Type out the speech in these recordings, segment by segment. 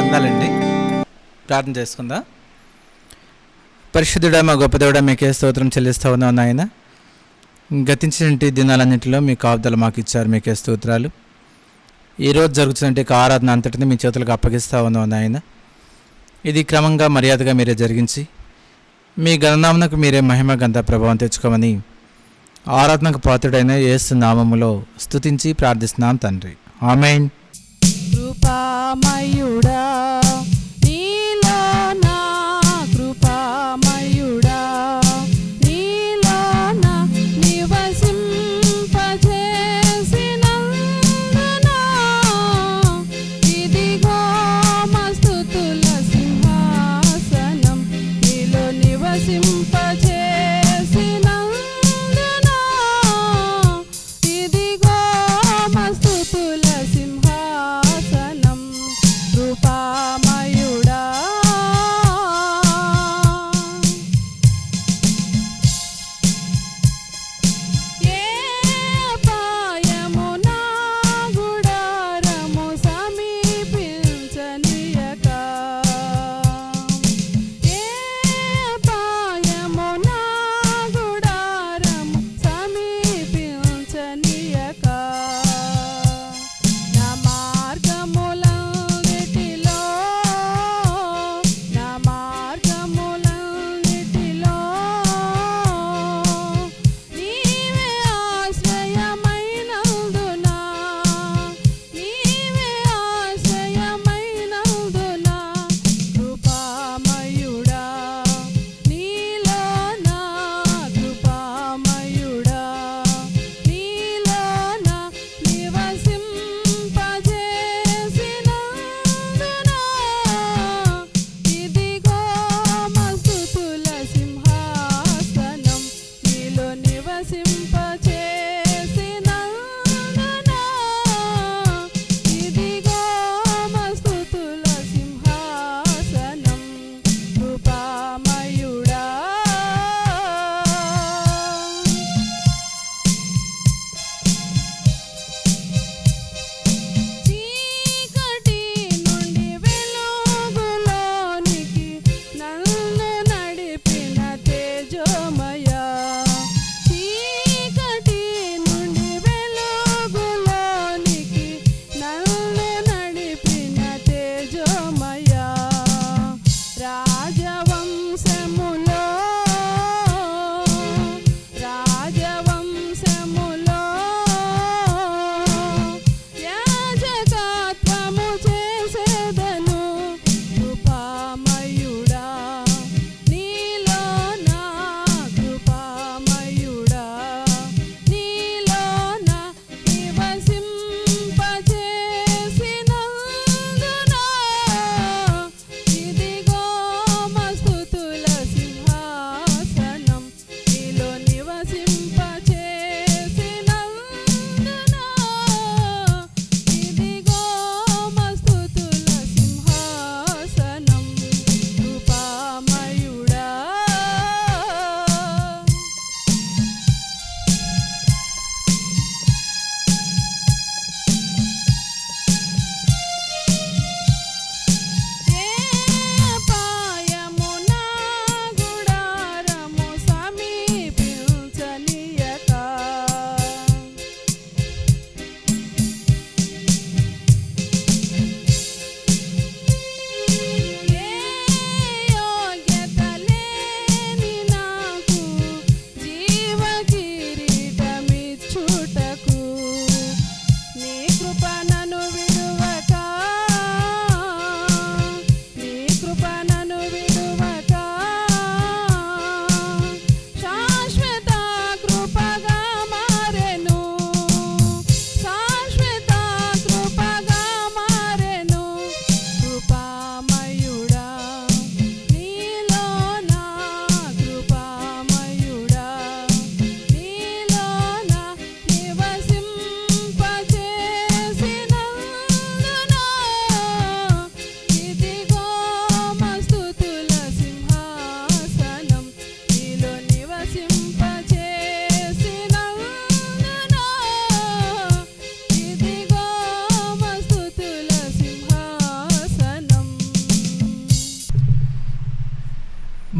వందాలండి. ప్రార్థన చేసుకుందాం. పరిశుద్ధుడా మా గొప్ప దేవుడా మీకే స్తోత్రం చెల్లిస్తూ ఉన్నాం నాయన. గతించినటువంటి దినాలన్నింటిలో మీ కాపుదల మాకు ఇచ్చారు, మీకే స్తోత్రాలు. ఈరోజు జరుగుతున్నటువంటి ఆరాధన అంతటిని మీ చేతులకు అప్పగిస్తూ ఉన్నాం నాయన. ఇది క్రమంగా మర్యాదగా మీరే జరిగించి మీ గణనామనకు మీరే మహిమ గంధ ప్రభావం తెచ్చుకోమని ఆరాధనకు పాత్రుడైన యేసు నామములో స్తుతించి ప్రార్థిస్తున్నాం తండ్రి. ఆమేన్. కృపామయుడా నీలోనా, కృపామయుడా నీలోనా నివసింపజేసినందున ఇదిగో మస్తుతుల సింహాసనం నీలో నివసింపజేసినందున ఇదిగో మస్తుతుల సింహాసనం కృపామయుడా. ఏ అపాయము నా గుడారము సమీపించనీయక, ఏ అపాయము నా గుడారము సమీపించనీయక, నా మార్గములన్నిటిలో నీవే ఆశ్రయమైనందున, నీవే ఆశ్రయమైనందున కృపామయుడా నీలోనా, కృపామయుడా నీలోనా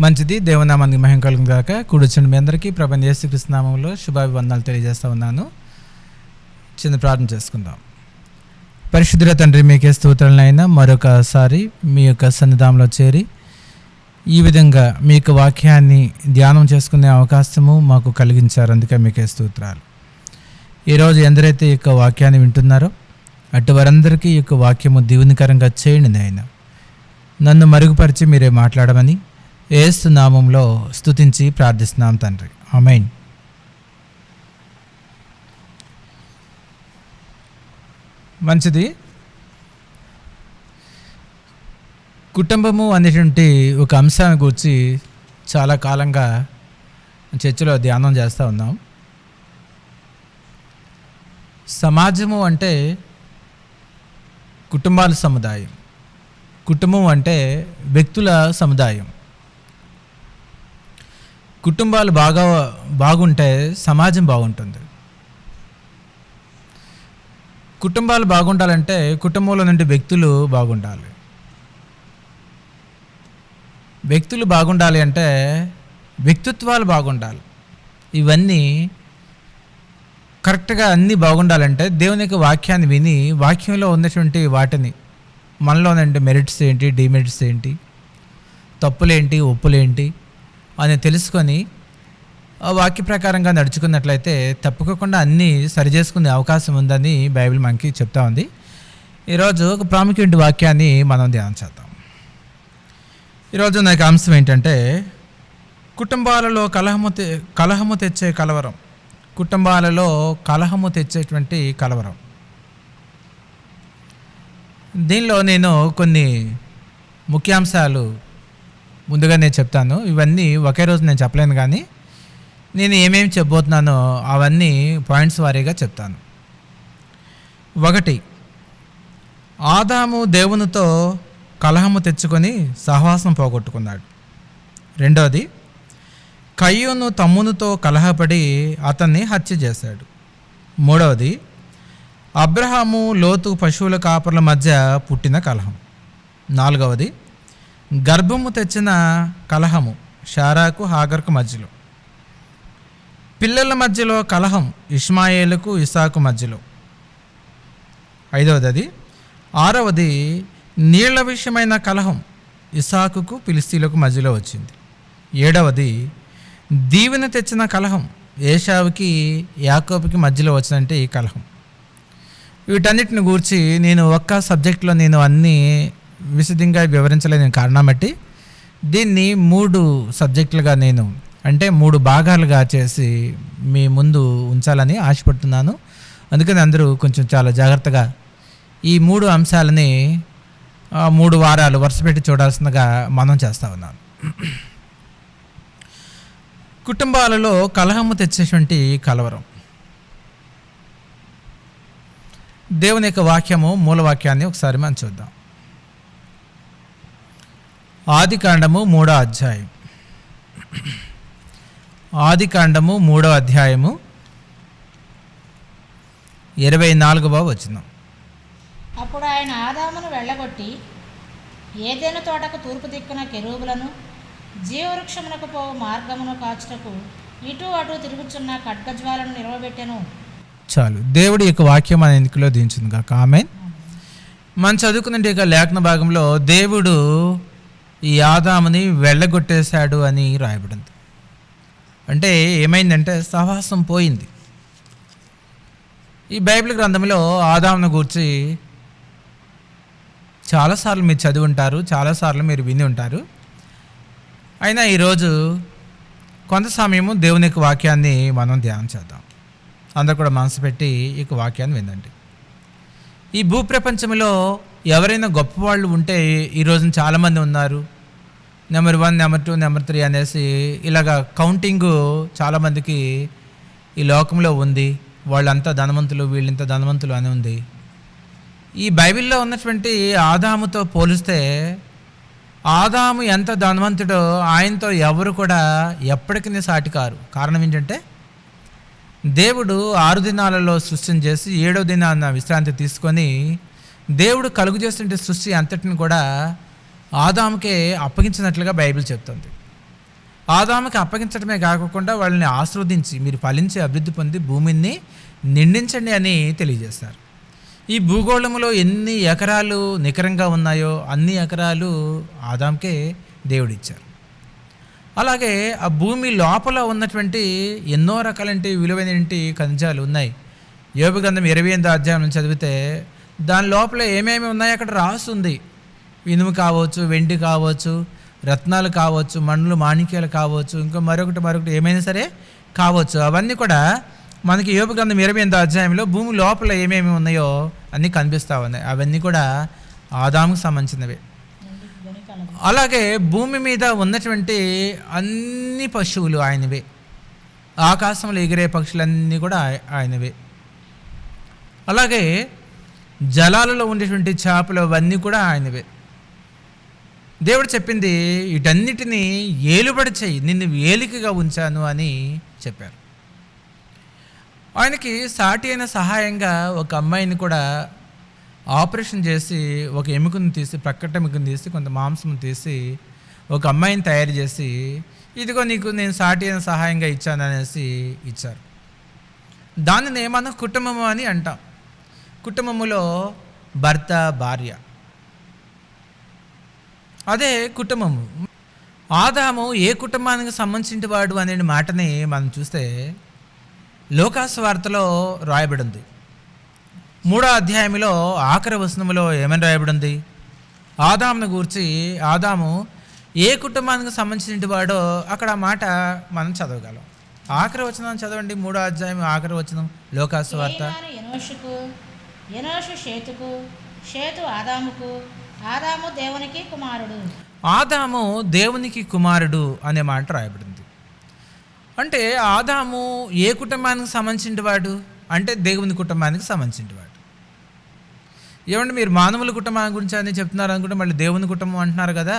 మంచిది. దేవనామానికి మహిమ కలుగును గాక. కూర్చుండి మీ అందరికీ ప్రభువైన యేసుక్రీస్తు నామములో శుభాభివందనాలు తెలియజేస్తూ ఉన్నాను. చిన్న ప్రార్థన చేసుకుందాం. పరిశుద్ధుల తండ్రి, మీకే స్తోత్రాలనైనా మరొకసారి మీ యొక్క సన్నిధానంలో చేరి ఈ విధంగా మీ యొక్క వాక్యాన్ని ధ్యానం చేసుకునే అవకాశము మాకు కలిగించారు. అందుకే మీకే స్తోత్రాలు. ఈరోజు ఎందరైతే ఈ యొక్క వాక్యాన్ని వింటున్నారో అటు వారందరికీ ఈ యొక్క వాక్యము దీవెనకరంగా చేయండి నాయన. నన్ను మరుగుపరిచి మీరే మాట్లాడమని యేసు నామంలో స్తుతించి ప్రార్థిస్తున్నాం తండ్రి. ఆమేన్. మంచిది. కుటుంబము అనేటువంటి ఒక అంశాన్ని గురించి చాలా కాలంగా చర్చలో ధ్యానం చేస్తూ ఉన్నాం. సమాజము అంటే కుటుంబాల సముదాయం, కుటుంబం అంటే వ్యక్తుల సముదాయం. కుటుంబాలు బాగుంటే సమాజం బాగుంటుంది. కుటుంబాలు బాగుండాలంటే కుటుంబంలో నుండి వ్యక్తులు బాగుండాలి. వ్యక్తులు బాగుండాలి అంటే వ్యక్తిత్వాలు బాగుండాలి. ఇవన్నీ కరెక్ట్గా అన్నీ బాగుండాలంటే దేవుని యొక్క వాక్యాన్ని విని వాక్యంలో ఉన్నటువంటి వాటిని మనలో నుండి మెరిట్స్ ఏంటి, డిమెరిట్స్ ఏంటి, తప్పులేంటి, ఒప్పులేంటి అని తెలుసుకొని ఆ వాక్య ప్రకారంగా నడుచుకున్నట్లయితే తప్పకుండా అన్నీ సరిచేసుకునే అవకాశం ఉందని బైబిల్ మనకి చెప్తా ఉంది. ఈరోజు ఒక ప్రాముఖ్యమైన వాక్యాన్ని మనం ధ్యానం చేద్దాం. ఈరోజు నాకు అంశం ఏంటంటే కుటుంబాలలో కలహము తెచ్చే కలవరం. కుటుంబాలలో కలహము తెచ్చేటువంటి కలవరం. దీనిలో నేను కొన్ని ముఖ్యాంశాలు ముందుగా నేను చెప్తాను. ఇవన్నీ ఒకే రోజు నేను చెప్పలేను, కానీ నేను ఏమేమి చెప్పబోతున్నానో అవన్నీ పాయింట్స్ వారీగా చెప్తాను. 1, ఆదాము దేవునితో కలహము తెచ్చుకొని సహవాసం పోగొట్టుకున్నాడు. 2, కయ్యూను తమ్మునితో కలహపడి అతన్ని హత్య చేశాడు. 3, అబ్రహాము లోతు పశువుల కాపర్ల మధ్య పుట్టిన కలహం. 4, గర్భము తెచ్చిన కలహము షారాకు హాగర్కు మధ్యలో. పిల్లల మధ్యలో కలహం ఇష్మాయేలుకు ఇసాకు మధ్యలో. 5, 6, నీళ్ల విషయమైన కలహం ఇసాకుకు ఫిలిస్తీయులకు మధ్యలో వచ్చింది. 7, దీవెన తెచ్చిన కలహం ఏశావుకి యాకోబుకి మధ్యలో వచ్చిందంటే ఈ కలహం. వీటన్నిటిని గూర్చి నేను ఒక్క సబ్జెక్ట్లో నేను అన్నీ విశదంగా వివరించలేని కారణం బట్టి దీన్ని 3 సబ్జెక్టులుగా నేను అంటే 3 భాగాలుగా చేసి మీ ముందు ఉంచాలని ఆశపడుతున్నాను. అందుకని అందరూ కొంచెం చాలా జాగ్రత్తగా ఈ 3 అంశాలని 3 వారాలు వరుసపెట్టి చూడాల్సిందిగా మనం చేస్తూ ఉన్నాను. కుటుంబాలలో కలహము తెచ్చేటువంటి కలవరం. దేవుని యొక్క వాక్యము మూలవాక్యాన్ని ఒకసారి మనం చూద్దాం. ఆదికాండము 3వ అధ్యాయం. ఆదికాండము 3వ అధ్యాయము 24వ వచనం. అప్పుడు ఆయన ఆదామును వెళ్ళగొట్టి ఏదెను తోటకు తూర్పు దిక్కున కెరూబులను, జీవవృక్షమునకు పోవు మార్గమును కాచుటకు ఇటు అటు తిరుగుచున్న ఖడ్గజ్వాలను నిలవబెట్టెను. చాలు. దేవుడి యొక్క వాక్యం మన ఎన్నికలో దించింది కాక. ఆమేన్. మనం చదువుకున్న యొక్క లేఖన భాగంలో దేవుడు ఈ ఆదాముని వెళ్ళగొట్టేశాడు అని రాయబడింది. అంటే ఏమైందంటే సహవాసం పోయింది. ఈ బైబిల్ గ్రంథంలో ఆదామును గూర్చి చాలాసార్లు మీరు చదివి ఉంటారు, చాలాసార్లు మీరు విని ఉంటారు. అయినా ఈరోజు కొంత సమయము దేవుని యొక్క వాక్యాన్ని మనం ధ్యానం చేద్దాం. అందరూ కూడా మనసు పెట్టి ఈ వాక్యాన్ని వినండి. ఈ భూప్రపంచంలో ఎవరైనా గొప్పవాళ్ళు ఉంటే ఈరోజు చాలామంది ఉన్నారు. నెంబర్ 1, నెంబర్ 2, నెంబర్ 3 అనేసి ఇలాగా కౌంటింగు చాలామందికి ఈ లోకంలో ఉంది. వాళ్ళంతా ధనవంతులు, వీళ్ళంతా ధనవంతులు అని ఉంది. ఈ బైబిల్లో ఉన్నటువంటి ఆదాముతో పోలిస్తే ఆదాము ఎంత ధనవంతుడో ఆయనతో ఎవరు కూడా ఎప్పటికీ సాటి కారు. కారణం ఏంటంటే దేవుడు 6 దినాలలో సృష్టిని చేసి 7వ దినాన విశ్రాంతి తీసుకొని దేవుడు కలుగు చేస్తుంటే సృష్టి అంతటిని కూడా ఆదాముకే అప్పగించినట్లుగా బైబిల్ చెప్తుంది. ఆదాముకి అప్పగించడమే కాకుండా వాళ్ళని ఆశీర్వదించి మీరు ఫలించి అభివృద్ధి పొంది భూమిని నిండించండి అని తెలియజేస్తారు. ఈ భూగోళంలో ఎన్ని ఎకరాలు నికరంగా ఉన్నాయో అన్ని ఎకరాలు ఆదాంకే దేవుడిచ్చారు. అలాగే ఆ భూమి లోపల ఉన్నటువంటి ఎన్నో రకాలంటి విలువైనటువంటి ఖనిజాలు ఉన్నాయి. యోబు గ్రంథం 28వ అధ్యాయం నుంచి చదివితే దాని లోపల ఏమేమి ఉన్నాయో అక్కడ రాస్తుంది. ఇనుము కావచ్చు, వెండి కావచ్చు, రత్నాలు కావచ్చు, మణులు మాణిక్యాలు కావచ్చు, ఇంకా మరొకటి ఏమైనా సరే కావచ్చు. అవన్నీ కూడా మనకి యోబు గ్రంథం 28వ అధ్యాయంలో భూమి లోపల ఏమేమి ఉన్నాయో అన్నీ కనిపిస్తూ ఉన్నాయి. అవన్నీ కూడా ఆదాముకు సంబంధించినవే. అలాగే భూమి మీద ఉన్నటువంటి అన్ని పశువులు ఆయనవే. ఆకాశంలో ఎగిరే పక్షులన్నీ కూడా ఆయనవే. అలాగే జలాలలో ఉండేటువంటి చేపలు అవన్నీ కూడా ఆయనవే. దేవుడు చెప్పింది వీటన్నిటినీ ఏలుబడి చేయి, నిన్ను ఏలికగా ఉంచాను అని చెప్పారు. ఆయనకి సాటి అయిన సహాయంగా ఒక అమ్మాయిని కూడా ఆపరేషన్ చేసి ఒక ఎముకను తీసి, ప్రక్కట ఎముకను తీసి, కొంత మాంసం తీసి ఒక అమ్మాయిని తయారు చేసి ఇదిగో నీకు నేను సాటి అయిన సహాయంగా ఇచ్చాను అనేసి ఇచ్చారు. దానిని మనం కుటుంబము అని అంటాం. కుటుంబములో భర్త, భార్య, అదే కుటుంబము. ఆదాము ఏ కుటుంబానికి సంబంధించిన వాడు అనే మాటని మనం చూస్తే లూకాసు వార్తలో రాయబడి ఉంది. 3వ అధ్యాయంలో ఆఖరి వచనంలో ఏమని రాయబడి ఉంది? ఆదామును గూర్చి ఆదాము ఏ కుటుంబానికి సంబంధించిన వాడో అక్కడ ఆ మాట మనం చదవగలం. ఆఖరి వచనం చదవండి, 3వ అధ్యాయం ఆఖరి వచనం లూకాసు వార్త. ఎనోషుకు, ఎనోషు షేతుకు, షేతు ఆదాముకు, ఆదాము దేవునికి కుమారుడు. ఆదాము దేవునికి కుమారుడు అనే మాట రాయబడింది. అంటే ఆదాము ఏ కుటుంబానికి సంబంధించిన వాడు అంటే దేవుని కుటుంబానికి సంబంధించిన వాడు. ఏమంటే మీరు మానవుల కుటుంబం గురించి అని చెప్తున్నారు అనుకుంటే మళ్ళీ దేవుని కుటుంబం అంటున్నారు కదా.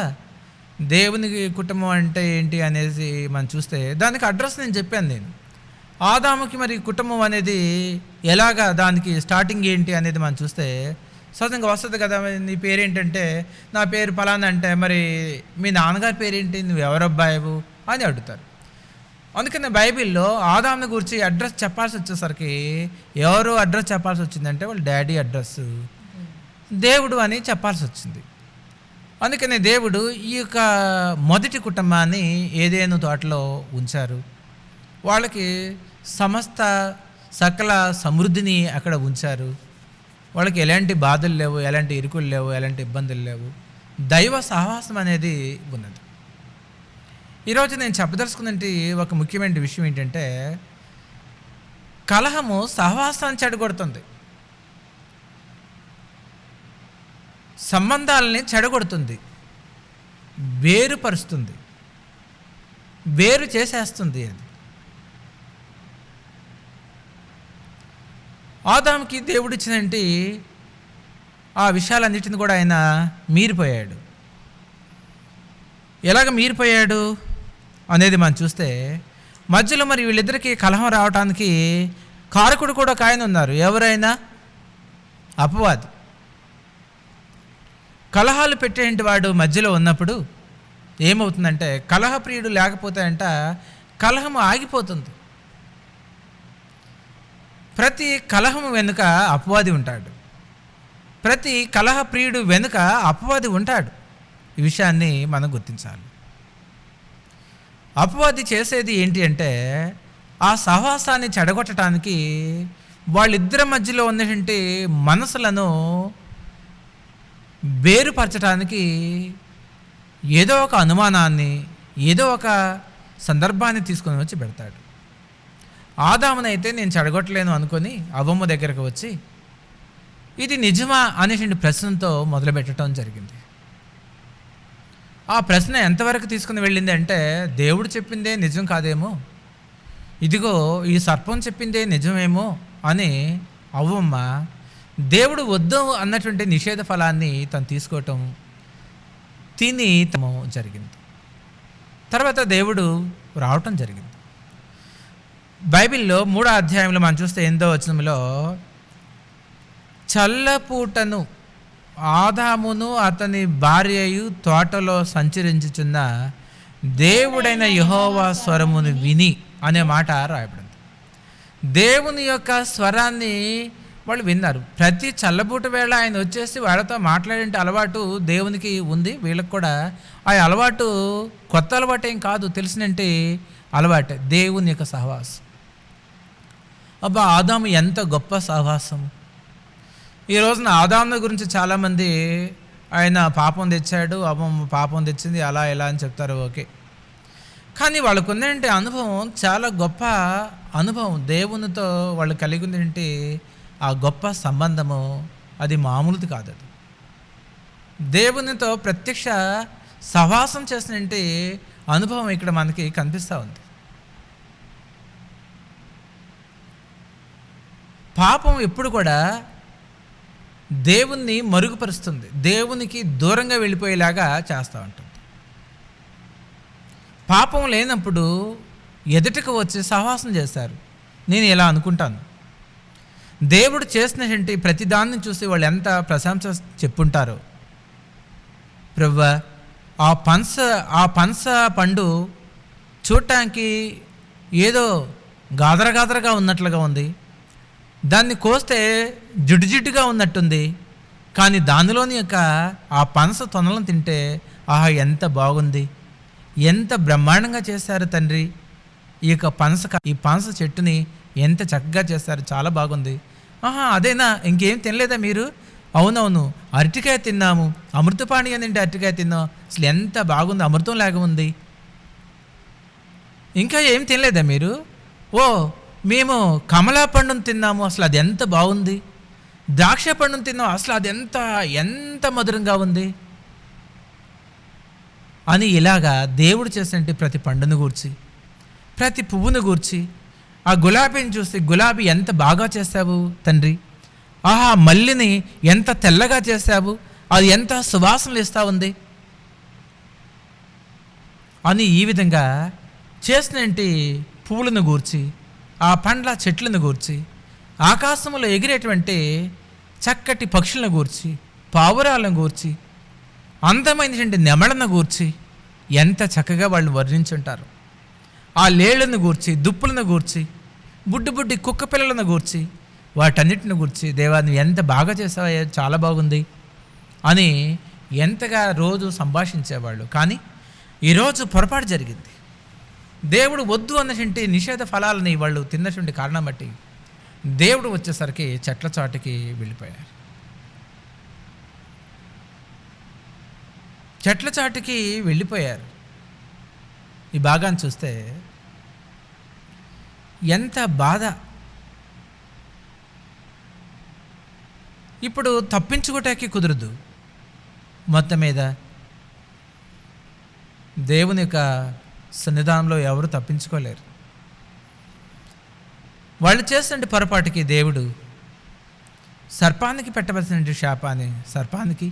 దేవుని కుటుంబం అంటే ఏంటి అనేసి మనం చూస్తే దానికి అడ్రస్ నేను చెప్పాను. నేను ఆదాముకి మరి కుటుంబం అనేది ఎలాగా, దానికి స్టార్టింగ్ ఏంటి అనేది మనం చూస్తే సహజంగా వస్తుంది కదా. నీ పేరేంటంటే నా పేరు ఫలానా అంటే మరి మీ నాన్నగారి పేరేంటి, నువ్వు ఎవరబ్బాయివు అని అడుగుతారు. అందుకని బైబిల్లో ఆదాముని గురించి అడ్రస్ చెప్పాల్సి వచ్చేసరికి ఎవరు అడ్రస్ చెప్పాల్సి వచ్చిందంటే వాళ్ళ డాడీ అడ్రస్ దేవుడు అని చెప్పాల్సి వచ్చింది. అందుకనే దేవుడు ఈ యొక్క మొదటి కుటుంబాన్ని ఏదేను తోటలో ఉంచారు. వాళ్ళకి సమస్త సకల సమృద్ధిని అక్కడ ఉంచారు. వాళ్ళకి ఎలాంటి బాధలు లేవు, ఎలాంటి ఇరుకులు లేవు, ఎలాంటి ఇబ్బందులు లేవు. దైవ సహవాసం అనేది ఉన్నది. ఈరోజు నేను చెప్పదలుచుకున్నది ఒక ముఖ్యమైన విషయం ఏంటంటే కలహము సహవాసాన్ని చెడగొడుతుంది, సంబంధాలని చెడగొడుతుంది, వేరుపరుస్తుంది, వేరు చేసేస్తుంది. అది ఆదాముకి దేవుడిచ్చినంటి ఆ విషయాలన్నిటిని కూడా ఆయన మీరిపోయాడు. ఎలాగ మీరిపోయాడు అనేది మనం చూస్తే మధ్యలో మరి వీళ్ళిద్దరికీ కలహం రావడానికి కారకుడు కూడా ఒక ఆయన ఉన్నారు. ఎవరైనా అపవాది. కలహాలు పెట్టేంటి వాడు మధ్యలో ఉన్నప్పుడు ఏమవుతుందంటే కలహప్రియుడు లేకపోతే అంట కలహం ఆగిపోతుంది. ప్రతి కలహం వెనుక అపవాది ఉంటాడు. ప్రతి కలహప్రియుడు వెనుక అపవాది ఉంటాడు. ఈ విషయాన్ని మనం గుర్తించాలి. అపవాది చేసేది ఏంటి అంటే ఆ సహవాసాన్ని చెడగొట్టడానికి వాళ్ళిద్దరి మధ్యలో ఉన్నటువంటి మనసులను వేరుపరచడానికి ఏదో ఒక అనుమానాన్ని, ఏదో ఒక సందర్భాన్ని తీసుకొని వచ్చి పెడతాడు. ఆదామునైతే నేను చెడగొట్టలేను అనుకొని అవ్వమ్మ దగ్గరకు వచ్చి ఇది నిజమా అనేటువంటి ప్రశ్నతో మొదలుపెట్టడం జరిగింది. ఆ ప్రశ్న ఎంతవరకు తీసుకుని వెళ్ళింది అంటే దేవుడు చెప్పిందే నిజం కాదేమో, ఇదిగో ఈ సర్పం చెప్పిందే నిజమేమో అని అవ్వమ్మ దేవుడు వద్దు అన్నటువంటి నిషేధ ఫలాన్ని తను తీసుకోవటం తిని తమ జరిగింది. తర్వాత దేవుడు రావటం జరిగింది. బైబిల్లో 3వ అధ్యాయంలో మనం చూస్తే 8వ వచనంలో చల్లపూటను ఆదామును అతని భార్యయు తోటలో సంచరించుచున్న దేవుడైన యెహోవా స్వరమును విని అనే మాట రాయబడింది. దేవుని యొక్క స్వరాన్ని వాళ్ళు విన్నారు. ప్రతి చల్లబూట వేళ ఆయన వచ్చేసి వాళ్ళతో మాట్లాడే అలవాటు దేవునికి ఉంది. వీళ్ళకి కూడా ఆ అలవాటు కొత్త అలవాటు ఏం కాదు, తెలిసినంటే అలవాటే దేవుని యొక్క సహవాసం. అబ్బా, ఆదాము ఎంత గొప్ప సహవాసం. ఈ రోజున ఆదాము గురించి చాలామంది ఆయన పాపం తెచ్చాడు, పాపం తెచ్చింది, అలా ఇలా అని చెప్తారు. ఓకే, కానీ వాళ్ళకు ఉందంటే అనుభవం చాలా గొప్ప అనుభవం. దేవునితో వాళ్ళు కలిగి ఉందంటే ఆ గొప్ప సంబంధము అది మామూలుది కాదు. అది దేవునితో ప్రత్యక్ష సహవాసం చేసినంటే అనుభవం ఇక్కడ మనకి కనిపిస్తూ ఉంది. పాపం ఎప్పుడు కూడా దేవుణ్ణి మరుగుపరుస్తుంది, దేవునికి దూరంగా వెళ్ళిపోయేలాగా చేస్తూ ఉంటుంది. పాపం లేనప్పుడు ఎదుటకు వచ్చి సహవాసం చేస్తారు. నేను ఇలా అనుకుంటాను, దేవుడు చేసినటువంటి ప్రతి దాన్ని చూసి వాళ్ళు ఎంత ప్రశంస చెప్పుంటారో. ప్రభువా, ఆ పనస పండు చూడటానికి ఏదో గాదరగా ఉన్నట్లుగా ఉంది, దాన్ని కోస్తే జిడ్డుగా ఉన్నట్టుంది, కానీ దానిలోని యొక్క ఆ పనస తొనలను తింటే ఆహా ఎంత బాగుంది, ఎంత బ్రహ్మాండంగా చేశారు తండ్రి, ఈ పనస చెట్టుని ఎంత చక్కగా చేస్తారు, చాలా బాగుంది. ఆహా అదేనా, ఇంకేం తినలేదా మీరు? అవునవును, అరటికాయ తిన్నాము, అమృతపాణి అని అరటికాయ తిన్నాం, అసలు ఎంత బాగుంది, అమృతం లాగా ఉంది. ఇంకా ఏం తినలేదా మీరు? ఓ మేము కమలా పండును తిన్నాము, అసలు అది ఎంత బాగుంది. ద్రాక్ష పండును తిన్నాము, అసలు అది ఎంత మధురంగా ఉంది అని ఇలాగా దేవుడు చేసినట్టు ప్రతి పండును గూర్చి, ప్రతి పువ్వును గూర్చి, ఆ గులాబీని చూసి గులాబీ ఎంత బాగా చేశావు తండ్రి, ఆహా మల్లిని ఎంత తెల్లగా చేశావు, అది ఎంత సువాసనలు ఇస్తూ ఉంది అని ఈ విధంగా చేసినట్టు పువ్వులను గూర్చి, ఆ పండ్ల చెట్లను గూర్చి, ఆకాశంలో ఎగిరేటువంటి చక్కటి పక్షులను గూర్చి, పావురాలను గూర్చి, అందమైనటువంటి నెమళ్ళను గూర్చి ఎంత చక్కగా వాళ్ళు వర్ణించుంటారు. ఆ లేళ్లను గూర్చి, దుప్పులను గూర్చి, బుడ్డి కుక్క పిల్లలను గూర్చి, వాటన్నిటిని గూర్చి, దేవా నువ్వు ఎంత బాగా చేసావా, చాలా బాగుంది అని ఎంతగా రోజు సంభాషించేవాళ్ళు. కానీ ఈరోజు పొరపాటు జరిగింది. దేవుడు వద్దు అన్నటువంటి నిషేధ ఫలాలని వాళ్ళు తిన్నటువంటి కారణం బట్టి దేవుడు వచ్చేసరికి చెట్ల చాటుకి వెళ్ళిపోయారు. చెట్ల చాటుకి వెళ్ళిపోయారు. ఈ భాగాన్ని చూస్తే ఎంత బాధ. ఇప్పుడు తప్పించుకోవటానికి కుదరదు. మొత్తం మీద దేవుని యొక్క సన్నిధానంలో ఎవరు తప్పించుకోలేరు. వాళ్ళు చేసిన పొరపాటుకి దేవుడు సర్పానికి పెట్టవలసిన శాపాన్ని సర్పానికి,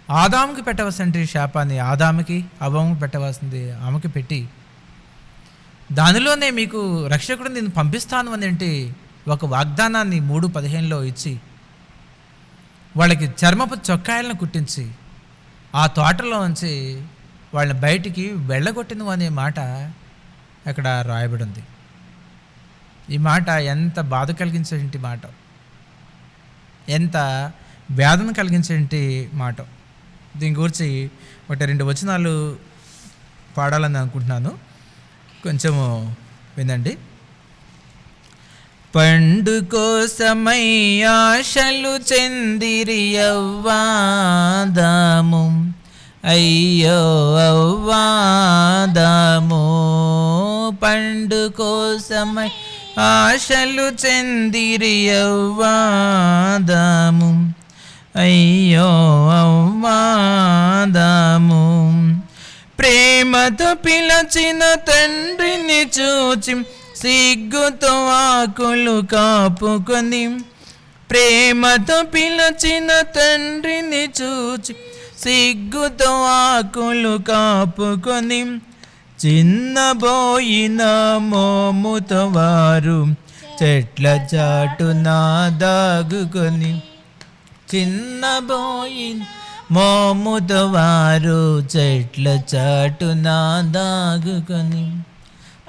ఆదాముకి పెట్టవలసిన శాపాన్ని ఆదాముకి, అవ్వకి పెట్టవలసింది ఆమెకి పెట్టి, దానిలోనే మీకు రక్షకుడు నేను పంపిస్తాను అని ఒక వాగ్దానాన్ని 3:15 ఇచ్చి, వాళ్ళకి చర్మపు చొక్కాయలను కుట్టించి ఆ తోటలో నుంచి వాళ్ళని బయటికి వెళ్ళగొట్టిను అనే మాట అక్కడ రాయబడి ఉంది. ఈ మాట ఎంత బాధ కలిగించేటి మాట, ఎంత వేదన కలిగించేటి మాట. దీని గురించి 1-2 వచనాలు పాడాలని అనుకుంటున్నాను, కొంచెము వినండి. పండు కోసమై ఆశలు చెందిరి అవ్వాదాము, అయ్యో అవ్వాదాము. పండు కోసమై ఆశలు చెందిరి అవ్వాదాము, అయ్యో అవ్వాదాము. ప్రేమతో పిలచిన తండ్రిని చూచి సిగ్గుతో ఆకులు కాపుకొని, ప్రేమతో పిలచిన తండ్రిని చూచి సిగ్గుతో ఆకులు కాపుకొని, చిన్నబోయిన మోముతో వారు చెట్ల చాటున దాగుకొని, చిన్నబోయిన మోముతో వారు చెట్ల చాటున దాగుకొని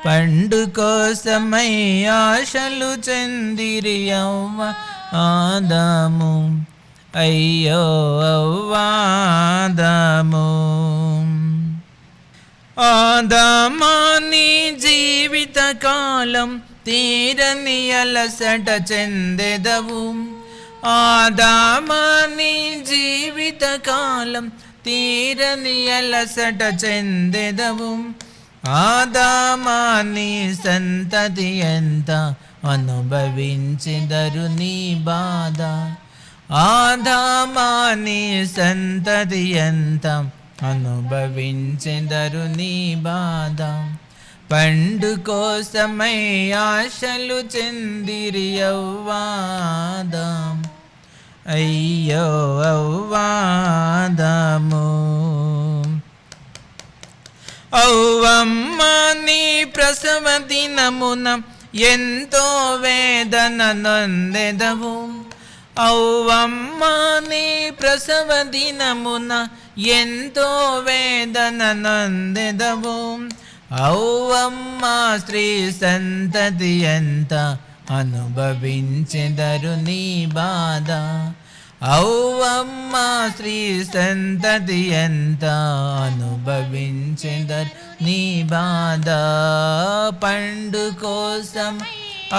పండు కోసమై ఆశలు చెందిరి అవ్వ ఆదాము. అయ్యో అవ్వాదాము. ఆదామాని జీవిత కాలం తీరని అలసట చెందెదవు. ఆదామాని జీవిత కాలం తీరని అలసట చెందెదవు. ఆదామాని సంతతి ఎంత అనుభవించెదరు నీ బాధ. ఆదామాని సంతతి ఎంత అనుభవించెదరు నీ బాధ. పండు కోసమై ఆశలు చెందిరి అవ్వాదాం. అయ్యో అవ్వాదాము. అవ్వమ్మ నీ ప్రసవ దినమున ఎంతో వేదన నొందెదవు. అవ్వమ్మ నీ ప్రసవ దినమున ఎంతో వేదన నొందెదవు. అవ్వమ్మ స్త్రీ సంతతి ఎంత అనుభవించెదరు నీ బాధ. అవ్వమ్మ స్త్రీ సంతతి ఎంత అనుభవించెదరు నీ బాధ. పండు కోసం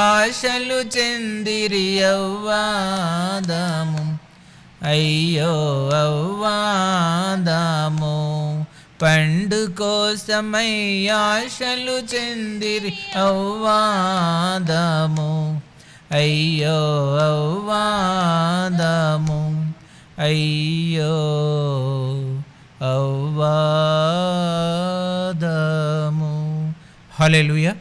ఆశలు చెందిరి అవ్వాదాము. అయ్యో అవ్వాదాము. పండు కోసమై ఆశలు చెందిరి అవ్వాదాము. అయ్యో అవ్వాదాము. అయ్యో అవ్వాదాము. హల్లెలూయా.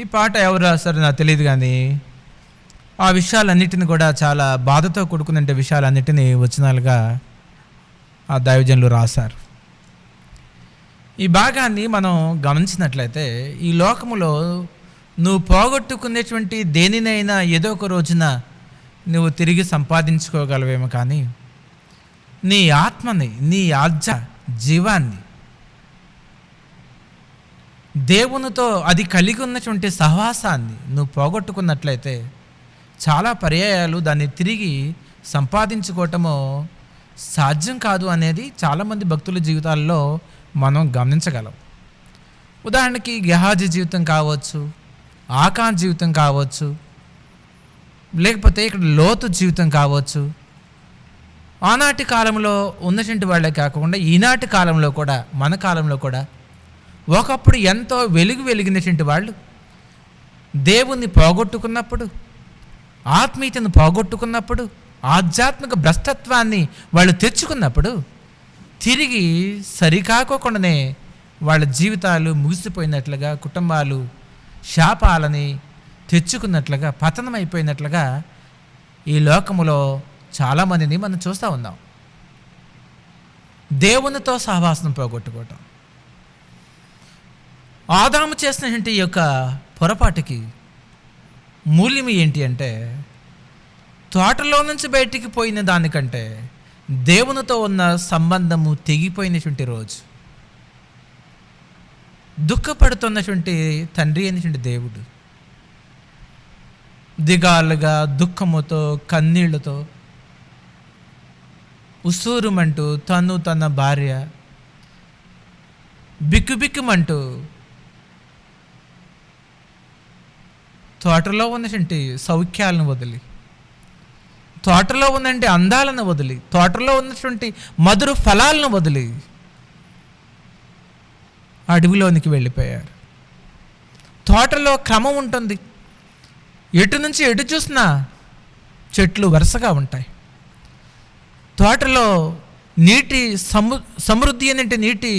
ఈ పాట ఎవరు రాస్తారో నాకు తెలియదు, కానీ ఆ విషయాలన్నిటిని కూడా చాలా బాధతో కూడుకున్న విషయాలన్నిటినీ వచనాలుగా ఆ దైవజనులు రాశారు. ఈ భాగాన్ని మనం గమనించినట్లయితే ఈ లోకములో నువ్వు పోగొట్టుకునేటువంటి దేనినైనా ఏదో ఒక రోజున నువ్వు తిరిగి సంపాదించుకోగలవేమో, కానీ నీ ఆత్మని, నీ జీవాన్ని, దేవునితో అది కలిగి ఉన్నటువంటి సహవాసాన్ని నువ్వు పోగొట్టుకున్నట్లయితే చాలా పర్యాయాలు దాన్ని తిరిగి సంపాదించుకోవటము సాధ్యం కాదు అనేది చాలామంది భక్తుల జీవితాల్లో మనం గమనించగలం. ఉదాహరణకి గెహాజీ జీవితం కావచ్చు, ఆకాన్ జీవితం కావచ్చు, లేకపోతే ఇక్కడ లోతు జీవితం కావచ్చు. ఆనాటి కాలంలో ఉన్నటువంటి వాళ్ళే కాకుండా ఈనాటి కాలంలో కూడా, మన కాలంలో కూడా ఒకప్పుడు ఎంతో వెలిగినటువంటి వాళ్ళు దేవుణ్ణి పోగొట్టుకున్నప్పుడు, ఆత్మీయతను పోగొట్టుకున్నప్పుడు, ఆధ్యాత్మిక భ్రష్టత్వాన్ని వాళ్ళు తెచ్చుకున్నప్పుడు తిరిగి సరికాకోకుండానే వాళ్ళ జీవితాలు ముగిసిపోయినట్లుగా, కుటుంబాలు శాపాలని తెచ్చుకున్నట్లుగా, పతనమైపోయినట్లుగా ఈ లోకములో చాలామందిని మనం చూస్తూ ఉన్నాం. దేవునితో సహవాసం పోగొట్టుకోవటం. ఆదాము చేసినటువంటి ఈ యొక్క పొరపాటుకి మూల్యం ఏంటి అంటే, తోటలో నుంచి బయటికి పోయిన దానికంటే దేవునితో ఉన్న సంబంధము తెగిపోయినటువంటి రోజు. దుఃఖపడుతున్నటువంటి తండ్రి అయినటువంటి దేవుడు దిగాలుగా, దుఃఖముతో, కన్నీళ్లతో ఉసూరుమంటూ తను తన భార్య బిక్కుబిక్కుమంటూ తోటలో ఉన్నటువంటి సౌఖ్యాలను వదిలి, తోటలో ఉన్నటువంటి అందాలను వదిలి, తోటలో ఉన్నటువంటి మధుర ఫలాలను వదిలి అడవిలోనికి వెళ్ళిపోయారు. తోటలో క్రమం ఉంటుంది. ఎటు నుంచి ఎటు చూసినా చెట్లు వరుసగా ఉంటాయి. తోటలో నీటి సమృద్ధి అనేటి నీటి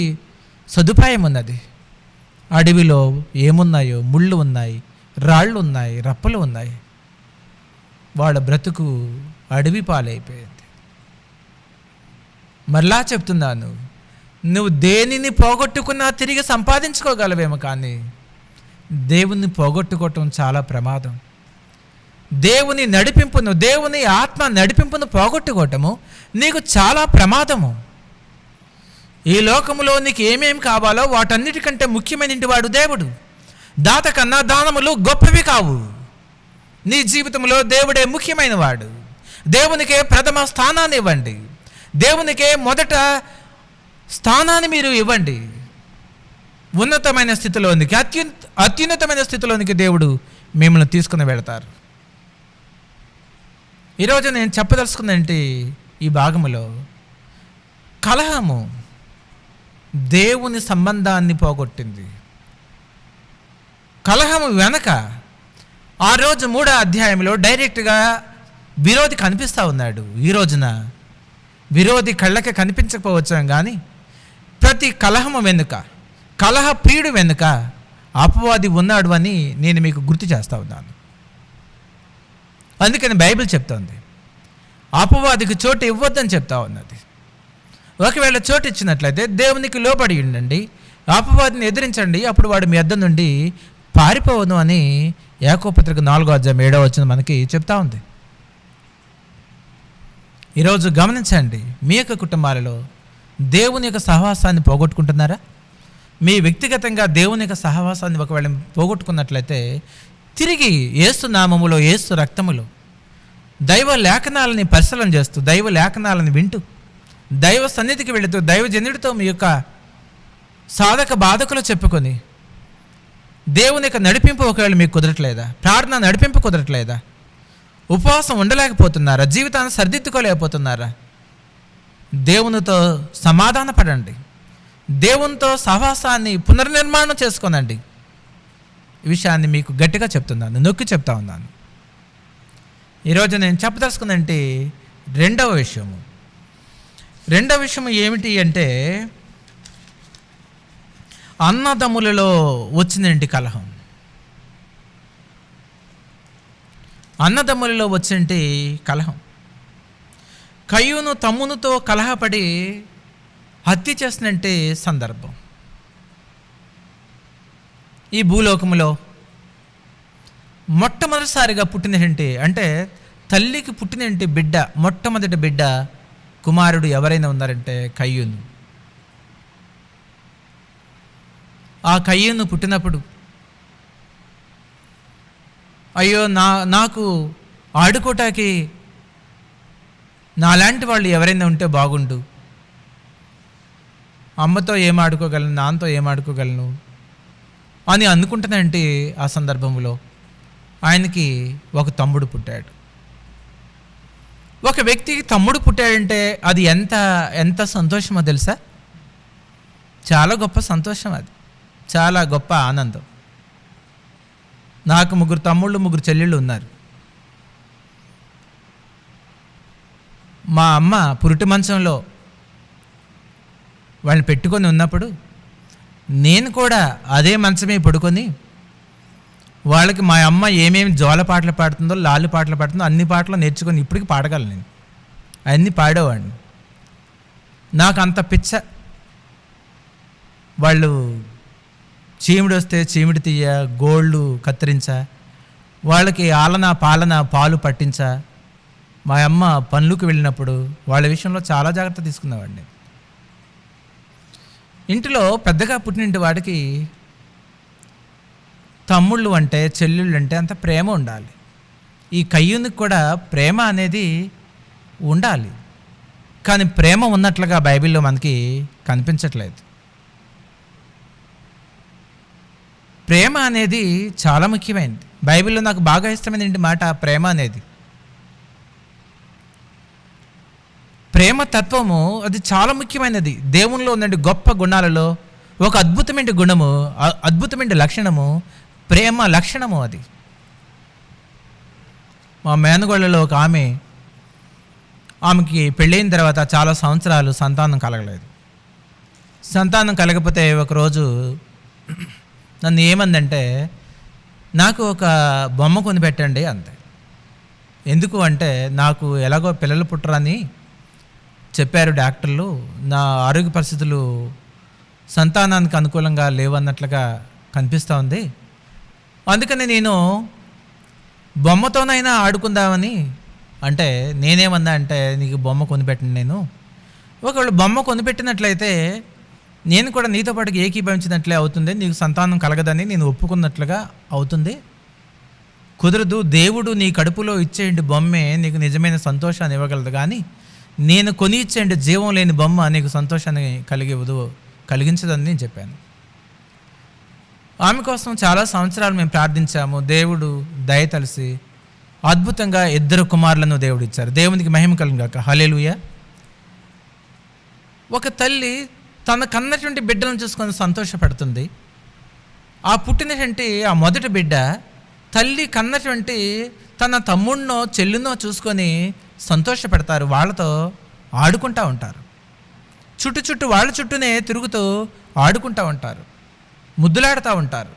సదుపాయం ఉన్నది. అడవిలో ఏమున్నాయో ముళ్ళు ఉన్నాయి, రాళ్ళు ఉన్నాయి, రప్పలు ఉన్నాయి. వాళ్ళ బ్రతుకు అడవి పాలైపోయింది. మరలా చెప్తున్నాను, నువ్వు దేనిని పోగొట్టుకున్నా తిరిగి సంపాదించుకోగలవేమో, కానీ దేవుణ్ణి పోగొట్టుకోవటం చాలా ప్రమాదం. దేవుని నడిపింపును, దేవుని ఆత్మ నడిపింపును పోగొట్టుకోవటము నీకు చాలా ప్రమాదము. ఈ లోకములో నీకు ఏమేమి కావాలో వాటన్నిటికంటే ముఖ్యమైన వాడు దేవుడు. దాత కన్నా దానములు గొప్పవి కావు. నీ జీవితంలో దేవుడే ముఖ్యమైన వాడు. దేవునికే ప్రథమ స్థానాన్ని ఇవ్వండి. దేవునికే మొదట స్థానాన్ని మీరు ఇవ్వండి. ఉన్నతమైన స్థితిలోనికి, అత్యున్నతమైన స్థితిలోనికి దేవుడు మిమ్మల్ని తీసుకుని వెళతారు. ఈరోజు నేను చెప్పదలుచుకుందంటే ఈ భాగములో కలహము దేవుని సంబంధాన్ని పోగొట్టింది. కలహము వెనక ఆ రోజు 3వ అధ్యాయంలో డైరెక్ట్గా విరోధి కనిపిస్తూ ఉన్నాడు. ఈ రోజున విరోధి కళ్ళకి కనిపించకపోవచ్చాం కానీ ప్రతి కలహము వెనుక, కలహ ప్రియుడు వెనుక అపవాది ఉన్నాడు అని నేను మీకు గుర్తు చేస్తూ ఉన్నాను. అందుకని బైబిల్ చెప్తోంది అపవాదికి చోటు ఇవ్వద్దని చెప్తా ఉన్నది. ఒకవేళ చోటు ఇచ్చినట్లయితే దేవునికి లోబడి ఉండండి, అపవాదిని ఎదిరించండి, అప్పుడు వాడు మీ వద్ద నుండి పారిపోవను అని యాకోబు పత్రిక 4వ అధ్యాయం 7వ వచనం మనకి చెప్తా ఉంది. ఈరోజు గమనించండి, మీ యొక్క కుటుంబాలలో దేవుని యొక్క సహవాసాన్ని పోగొట్టుకుంటున్నారా? మీ వ్యక్తిగతంగా దేవుని యొక్క సహవాసాన్ని ఒకవేళ పోగొట్టుకున్నట్లయితే తిరిగి యేసు నామములో, యేసు రక్తములో దైవ లేఖనాలని పరిశీలన చేస్తూ, దైవ లేఖనాలను వింటూ, దైవ సన్నిధికి వెళుతూ, దైవజనుడితో మీ యొక్క సాధక బాధకులు చెప్పుకొని దేవుని యొక్క నడిపింపు ఒకవేళ మీకు కుదరట్లేదా? ప్రార్థన నడిపింపు కుదరట్లేదా? ఉపవాసం ఉండలేకపోతున్నారా? జీవితాన్ని సరిదిద్దుకోలేకపోతున్నారా? దేవునితో సమాధాన పడండి. దేవునితో సహవాసాన్ని పునర్నిర్మాణం చేసుకోనండి. ఈ విషయాన్ని మీకు గట్టిగా చెప్తున్నాను, నొక్కి చెప్తా ఉన్నాను. ఈరోజు నేను చెప్పదలుచుకుందంటే రెండవ విషయం ఏమిటి అంటే అన్నదమ్ములలో వచ్చిందేంటి కలహం. అన్నదమ్ములలో వచ్చింటి కలహం. కయ్యూను తమ్మునితో కలహపడి హత్య చేసినట్టే సందర్భం. ఈ భూలోకములో మొట్టమొదటిసారిగా పుట్టినటువంటి, అంటే తల్లికి పుట్టినటువంటి బిడ్డ, మొట్టమొదటి బిడ్డ కుమారుడు ఎవరైనా ఉన్నారంటే కయ్యూను. ఆ కయ్యూను పుట్టినప్పుడు అయ్యో నాకు ఆడుకోటానికి నాలాంటి వాళ్ళు ఎవరైనా ఉంటే బాగుండు, అమ్మతో ఏం ఆడుకోగలను, నాన్నతో ఏం ఆడుకోగలను అని అనుకుంటున్నానంటే ఆ సందర్భంలో ఆయనకి ఒక తమ్ముడు పుట్టాడు. ఒక వ్యక్తికి తమ్ముడు పుట్టాడంటే అది ఎంత సంతోషమో తెలుసా? చాలా గొప్ప సంతోషం, అది చాలా గొప్ప ఆనందం. నాకు 3 తమ్ముళ్ళు 3 చెల్లెళ్ళు ఉన్నారు. మా అమ్మ పురిటి మంచంలో వాళ్ళని పెట్టుకొని ఉన్నప్పుడు నేను కూడా అదే మంచమే పడుకొని వాళ్ళకి మా అమ్మ ఏమేమి జోల పాటలు పాడుతుందో, లాలి పాటలు పాడుతుందో అన్ని పాటలు నేర్చుకొని ఇప్పటికి పాడగలను. నేను అన్నీ పాడేవాడిని. నాకు అంత పిచ్చ. వాళ్ళు చీమిడి వస్తే చీమిడి తీయ, గోళ్ళు కత్తిరించా, వాళ్ళకి ఆలన పాలన పాలు పట్టించా. మా అమ్మ పనులకు వెళ్ళినప్పుడు వాళ్ళ విషయంలో చాలా జాగ్రత్త తీసుకునేవాడిని. ఇంటిలో పెద్దగా పుట్టినింటి వాడికి తమ్ముళ్ళు అంటే, చెల్లెళ్ళు అంటే అంత ప్రేమ ఉండాలి. ఈ కయ్యూనికి కూడా ప్రేమ అనేది ఉండాలి, కానీ ప్రేమ ఉన్నట్లుగా బైబిల్లో మనకి కనిపించట్లేదు. ప్రేమ అనేది చాలా ముఖ్యమైనది. బైబిల్లో నాకు బాగా ఇష్టమైనటువంటి మాట ప్రేమ అనేది. ప్రేమ తత్వము అది చాలా ముఖ్యమైనది. దేవునిలో ఉన్న గొప్ప గుణాలలో ఒక అద్భుతమైన గుణము, అద్భుతమైన లక్షణము ప్రేమ లక్షణము. అది మా మేనగోళ్ళలో ఒక ఆమెకి పెళ్ళైన తర్వాత చాలా సంవత్సరాలు సంతానం కలగలేదు. సంతానం కలగకపోతే ఒకరోజు నన్ను ఏమందంటే, నాకు ఒక బొమ్మ కొని పెట్టండి అంతే. ఎందుకు అంటే నాకు ఎలాగో పిల్లలు పుట్టరని చెప్పారు డాక్టర్లు, నా ఆరోగ్య పరిస్థితులు సంతానానికి అనుకూలంగా లేవన్నట్లుగా కనిపిస్తూ ఉంది. అందుకని నేను బొమ్మతోనైనా ఆడుకుందామని అంటే నేనేమన్నా అంటే నీకు బొమ్మ కొనిపెట్టను నేను. ఒకవేళ బొమ్మ కొనిపెట్టినట్లయితే నేను కూడా నీతో పాటు ఏకీభవించినట్లే అవుతుంది, నీకు సంతానం కలగదని నేను ఒప్పుకున్నట్లుగా అవుతుంది. కుదరదు. దేవుడు నీ కడుపులో ఇచ్చేయండి బొమ్మే నీకు నిజమైన సంతోషాన్ని ఇవ్వగలదు, కానీ నేను కొని ఇచ్చేయండి జీవం లేని బొమ్మ నీకు సంతోషాన్ని కలిగించదని నేను చెప్పాను. ఆమె కోసం చాలా సంవత్సరాలు మేము ప్రార్థించాము. దేవుడు దయతలిసి అద్భుతంగా 2 కుమారులను దేవుడు ఇచ్చారు. దేవునికి మహిమ కలుగును గాక. హల్లెలూయా. ఒక తల్లి తన కన్నటువంటి బిడ్డలను చూసుకొని సంతోషపడుతుంది. ఆ పుట్టినటువంటి ఆ మొదటి బిడ్డ తల్లి కన్నటువంటి తన తమ్ముడినో చెల్లినో చూసుకొని సంతోషపడతారు, వాళ్ళతో ఆడుకుంటూ ఉంటారు. చుట్టూ వాళ్ళ చుట్టూనే తిరుగుతూ ఆడుకుంటూ ఉంటారు, ముద్దులాడుతూ ఉంటారు.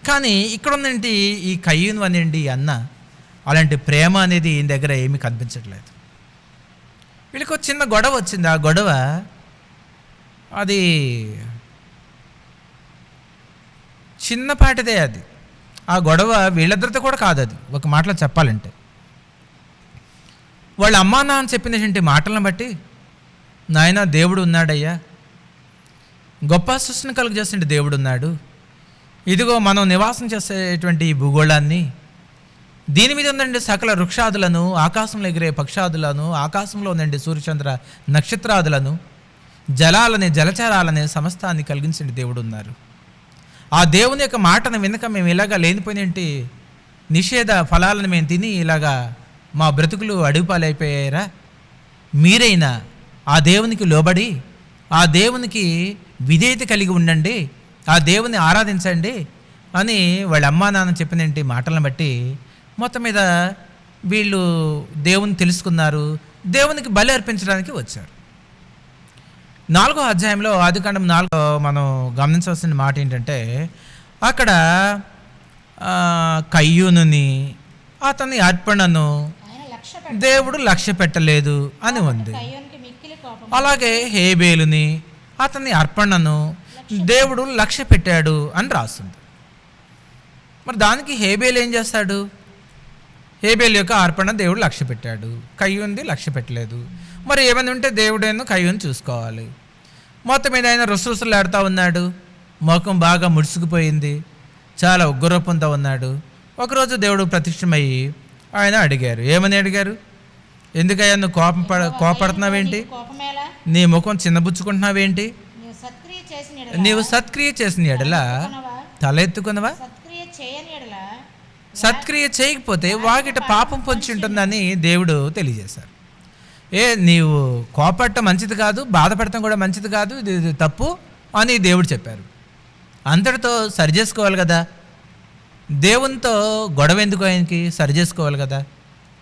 కానీ ఇక్కడ ఉందండి ఈ కయ్యూను అనండి అన్న అలాంటి ప్రేమ అనేది ఈయన దగ్గర ఏమీ కనిపించట్లేదు. వీళ్ళకి ఒక చిన్న గొడవ వచ్చింది. ఆ గొడవ అది చిన్నపాటిదే. అది ఆ గొడవ వీళ్ళిద్దరితో కూడా కాదు. అది ఒక మాటలో చెప్పాలంటే వాళ్ళ అమ్మా నాన్న చెప్పినటువంటి మాటలను బట్టి, నాయన దేవుడు ఉన్నాడయ్యా, గొప్ప సృష్టిని కలుగు చేస్తుంటే దేవుడు ఉన్నాడు, ఇదిగో మనం నివాసం చేసేటువంటి ఈ భూగోళాన్ని, దీని మీద ఉందండి సకల వృక్షాదులను, ఆకాశంలో ఎగిరే పక్షాదులను, ఆకాశంలో ఉందండి సూర్యచంద్ర నక్షత్రాదులను, జలాలని జలచరాలని సమస్తాన్ని కలిగించండి దేవుడు ఉన్నారు. ఆ దేవుని యొక్క మాటను వినక మేము ఇలాగా లేనిపోయినట్టి నిషేధ ఫలాలను మేము తిని ఇలాగా మా బ్రతుకులు అడుగుపాలైపోయారా? మీరైనా ఆ దేవునికి లోబడి ఆ దేవునికి విధేయత కలిగి ఉండండి, ఆ దేవుని ఆరాధించండి అని వాళ్ళ అమ్మా నాన్న చెప్పినటువంటి మాటలను బట్టి మొత్తం మీద వీళ్ళు దేవుని తెలుసుకున్నారు, దేవునికి బలి అర్పించడానికి వచ్చారు. 4వ అధ్యాయంలో ఆదికాండం 4 మనం గమనించవలసిన మాట ఏంటంటే, అక్కడ కయ్యూనుని అతని అర్పణను దేవుడు లక్ష్య పెట్టలేదు అని ఉంది. అలాగే హేబేలుని అతని అర్పణను దేవుడు లక్ష్య పెట్టాడు అని రాస్తుంది. మరి దానికి హేబేలు ఏం చేస్తాడు? హేబేలు యొక్క అర్పణ దేవుడు లక్ష్య పెట్టాడు, కయ్యూనిది లక్ష్య పెట్టలేదు. మరి ఏమైనా ఉంటే దేవుడేను కయ్యూని చూసుకోవాలి. మొత్తం మీద ఆయన రుసరుసలాడుతూ ఉన్నాడు, ముఖం బాగా ముడుచుకుపోయింది, చాలా ఉగ్రరూపంతో ఉన్నాడు. ఒకరోజు దేవుడు ప్రత్యక్షమయ్యి ఆయన అడిగారు. ఏమని అడిగారు? ఎందుకయ్యా నువ్వు కోపడుతున్నావేంటి? నీ ముఖం చిన్నబుచ్చుకుంటున్నావేంటి? నీవు సత్క్రియ చేసిన ఎడల తల ఎత్తుకున్నవా? సత్క్రియ చేయకపోతే వాకిట పాపం పొంచి ఉంటుందని దేవుడు తెలియజేశారు. నీవు కోపడటం మంచిది కాదు, బాధపడటం కూడా మంచిది కాదు, ఇది తప్పు అని దేవుడు చెప్పారు. అంతటితో సరి చేసుకోవాలి కదా. దేవునితో గొడవ ఎందుకు ఆయనకి? సరి చేసుకోవాలి కదా.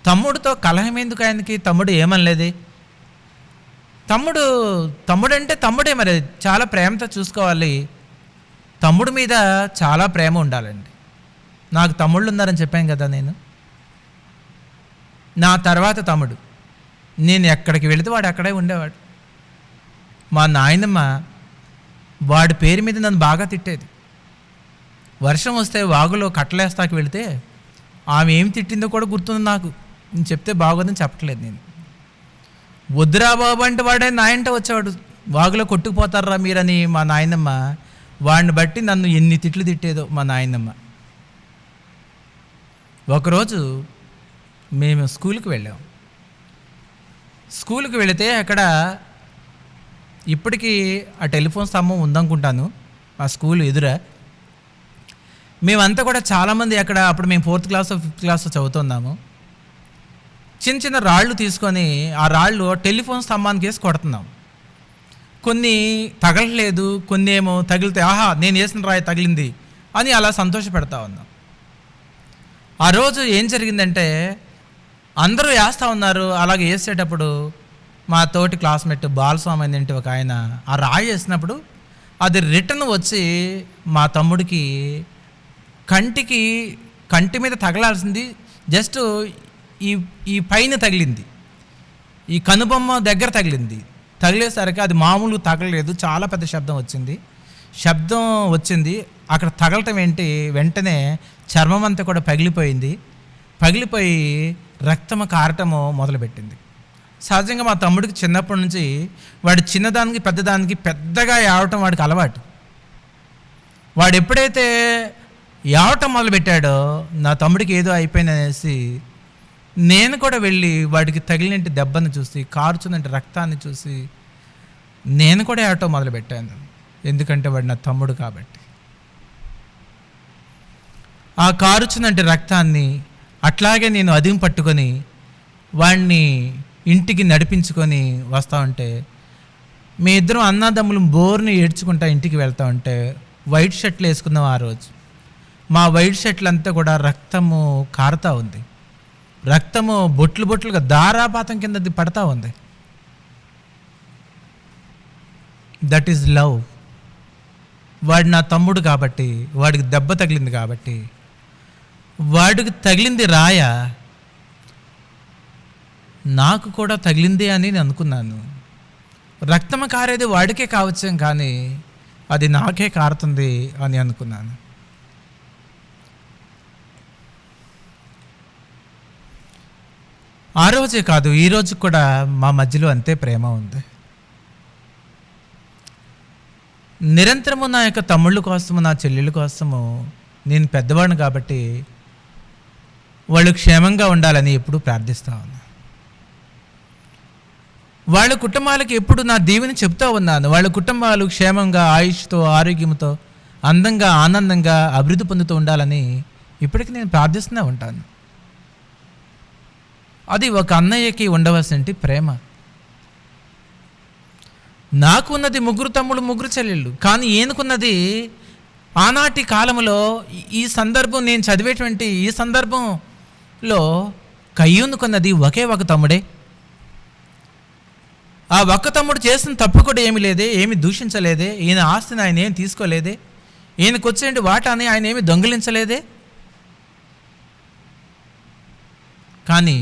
తమ్ముడితో కలహం ఎందుకు ఆయనకి? తమ్ముడు ఏమనలేదే. తమ్ముడంటే తమ్ముడే, మరి చాలా ప్రేమతో చూసుకోవాలి. తమ్ముడి మీద చాలా ప్రేమ ఉండాలండి. నాకు తమ్ముళ్ళు ఉన్నారని చెప్పాను కదా నేను. నా తర్వాత తమ్ముడు, నేను ఎక్కడికి వెళితే వాడు అక్కడే ఉండేవాడు. మా నాయనమ్మ వాడి పేరు మీద నన్ను బాగా తిట్టేది. వర్షం వస్తే వాగులో కట్టలేస్తాకి వెళితే ఆమె ఏం తిట్టిందో కూడా గుర్తుంది నాకు. నేను చెప్తే బాగోదని చెప్పట్లేదు నేను. వద్దురా బాబు అంటే వాడే నాయంట వచ్చేవాడు, వాగులో కొట్టుకుపోతారా మీరని మా నాయనమ్మ. వాడిని బట్టి నన్ను ఎన్ని తిట్లు తిట్టేదో మా నాయనమ్మ. ఒకరోజు మేము స్కూల్కి వెళ్ళాం. స్కూల్కి వెళితే అక్కడ ఇప్పటికీ ఆ టెలిఫోన్ స్తంభం ఉందనుకుంటాను ఆ స్కూల్ ఎదుర. మేమంతా కూడా చాలామంది అక్కడ, అప్పుడు మేము 4th క్లాస్ 5th క్లాస్ చదువుతున్నాము. చిన్న చిన్న రాళ్ళు తీసుకొని ఆ రాళ్ళు టెలిఫోన్ స్తంభానికి వేసి కొడుతున్నాం. కొన్ని తగలలేదు, కొన్ని ఏమో తగిలితే ఆహా నేను వేసిన రాయి తగిలింది అని అలా సంతోషపెడతా ఉన్నాం. ఆ రోజు ఏం జరిగిందంటే అందరూ వేస్తూ ఉన్నారు. అలాగే వేసేటప్పుడు మా తోటి క్లాస్మేట్ బాలస్వామి అనేంటి ఒక ఆయన ఆ రాయి వేసినప్పుడు అది రిటర్న్ వచ్చి మా తమ్ముడికి కంటి మీద తగలాల్సింది జస్ట్ ఈ పైన తగిలింది, ఈ కనుబొమ్మ దగ్గర తగిలింది. తగిలేసరికి అది మామూలు తగలలేదు, చాలా పెద్ద శబ్దం వచ్చింది. అక్కడ తగలటం ఏంటి, వెంటనే చర్మం అంతా కూడా పగిలిపోయింది. పగిలిపోయి రక్తము కారటము మొదలుపెట్టింది. సహజంగా మా తమ్ముడికి చిన్నప్పటి నుంచి వాడు చిన్నదానికి పెద్దదానికి పెద్దగా ఏడవటం వాడికి అలవాటు. వాడు ఎప్పుడైతే ఏడవటం మొదలుపెట్టాడో నా తమ్ముడికి ఏదో అయిపోయిందనేసి నేను కూడా వెళ్ళి వాడికి తగిలినట్టు దెబ్బను చూసి కారుచున్నట్టు రక్తాన్ని చూసి నేను కూడా ఏడవటం మొదలుపెట్టాను. ఎందుకంటే వాడు నా తమ్ముడు కాబట్టి. ఆ కారుచున్నట్టు రక్తాన్ని అట్లాగే నేను అదిం పట్టుకొని వాడిని ఇంటికి నడిపించుకొని వస్తూ ఉంటే మీ ఇద్దరం అన్నదమ్ములు బోర్ని ఏడ్చుకుంటా ఇంటికి వెళ్తూ ఉంటే వైట్ షర్ట్లు వేసుకున్నాం. ఆ రోజు మా వైట్ షర్ట్లు అంతా కూడా రక్తము కారుతూ ఉంది. రక్తము బొట్లు బొట్లుగా ధారాపాతం కింద పడతా ఉంది. That is love. వాడు నా తమ్ముడు కాబట్టి, వాడికి దెబ్బ తగిలింది కాబట్టి, వాడికి తగిలింది రాయ నాకు కూడా తగిలింది అని నేను అనుకున్నాను. రక్తము కారేది వాడికే కావచ్చు కానీ అది నాకే కారుతుంది అని అనుకున్నాను. ఆ రోజే కాదు, ఈ రోజు కూడా మా మధ్యలో అంతే ప్రేమ ఉంది. నిరంతరము నా యొక్క తమ్ముళ్ళ కోసము, నా చెల్లెళ్ళ కోసము నేను పెద్దవాడిని కాబట్టి వాళ్ళు క్షేమంగా ఉండాలని ఎప్పుడూ ప్రార్థిస్తూ ఉన్నాను. వాళ్ళ కుటుంబాలకి ఎప్పుడు నా దీవెని చెప్తూ ఉన్నాను. వాళ్ళ కుటుంబాలు క్షేమంగా, ఆయుష్తో, ఆరోగ్యంతో, అందంగా, ఆనందంగా అభివృద్ధి పొందుతూ ఉండాలని ఇప్పటికీ నేను ప్రార్థిస్తూనే ఉంటాను. అది ఒక అన్నయ్యకి ఉండవలసిన ప్రేమ. నాకు ఉన్నది 3 తమ్ముళ్ళు, 3 చెల్లెళ్ళు. కానీ ఈయనకున్నది ఆనాటి కాలంలో ఈ సందర్భం, నేను చదివేటువంటి ఈ సందర్భంలో కయ్యూనుకున్నది ఒకే ఒక తమ్ముడే. ఆ ఒక్క తమ్ముడు చేసిన తప్పు కూడా ఏమీ లేదే, ఏమి దూషించలేదే, ఈయన ఆస్తిని ఆయన ఏమి తీసుకోలేదే, ఈయనకు వచ్చేటి వాటాని ఆయన ఏమి దొంగిలించలేదే. కానీ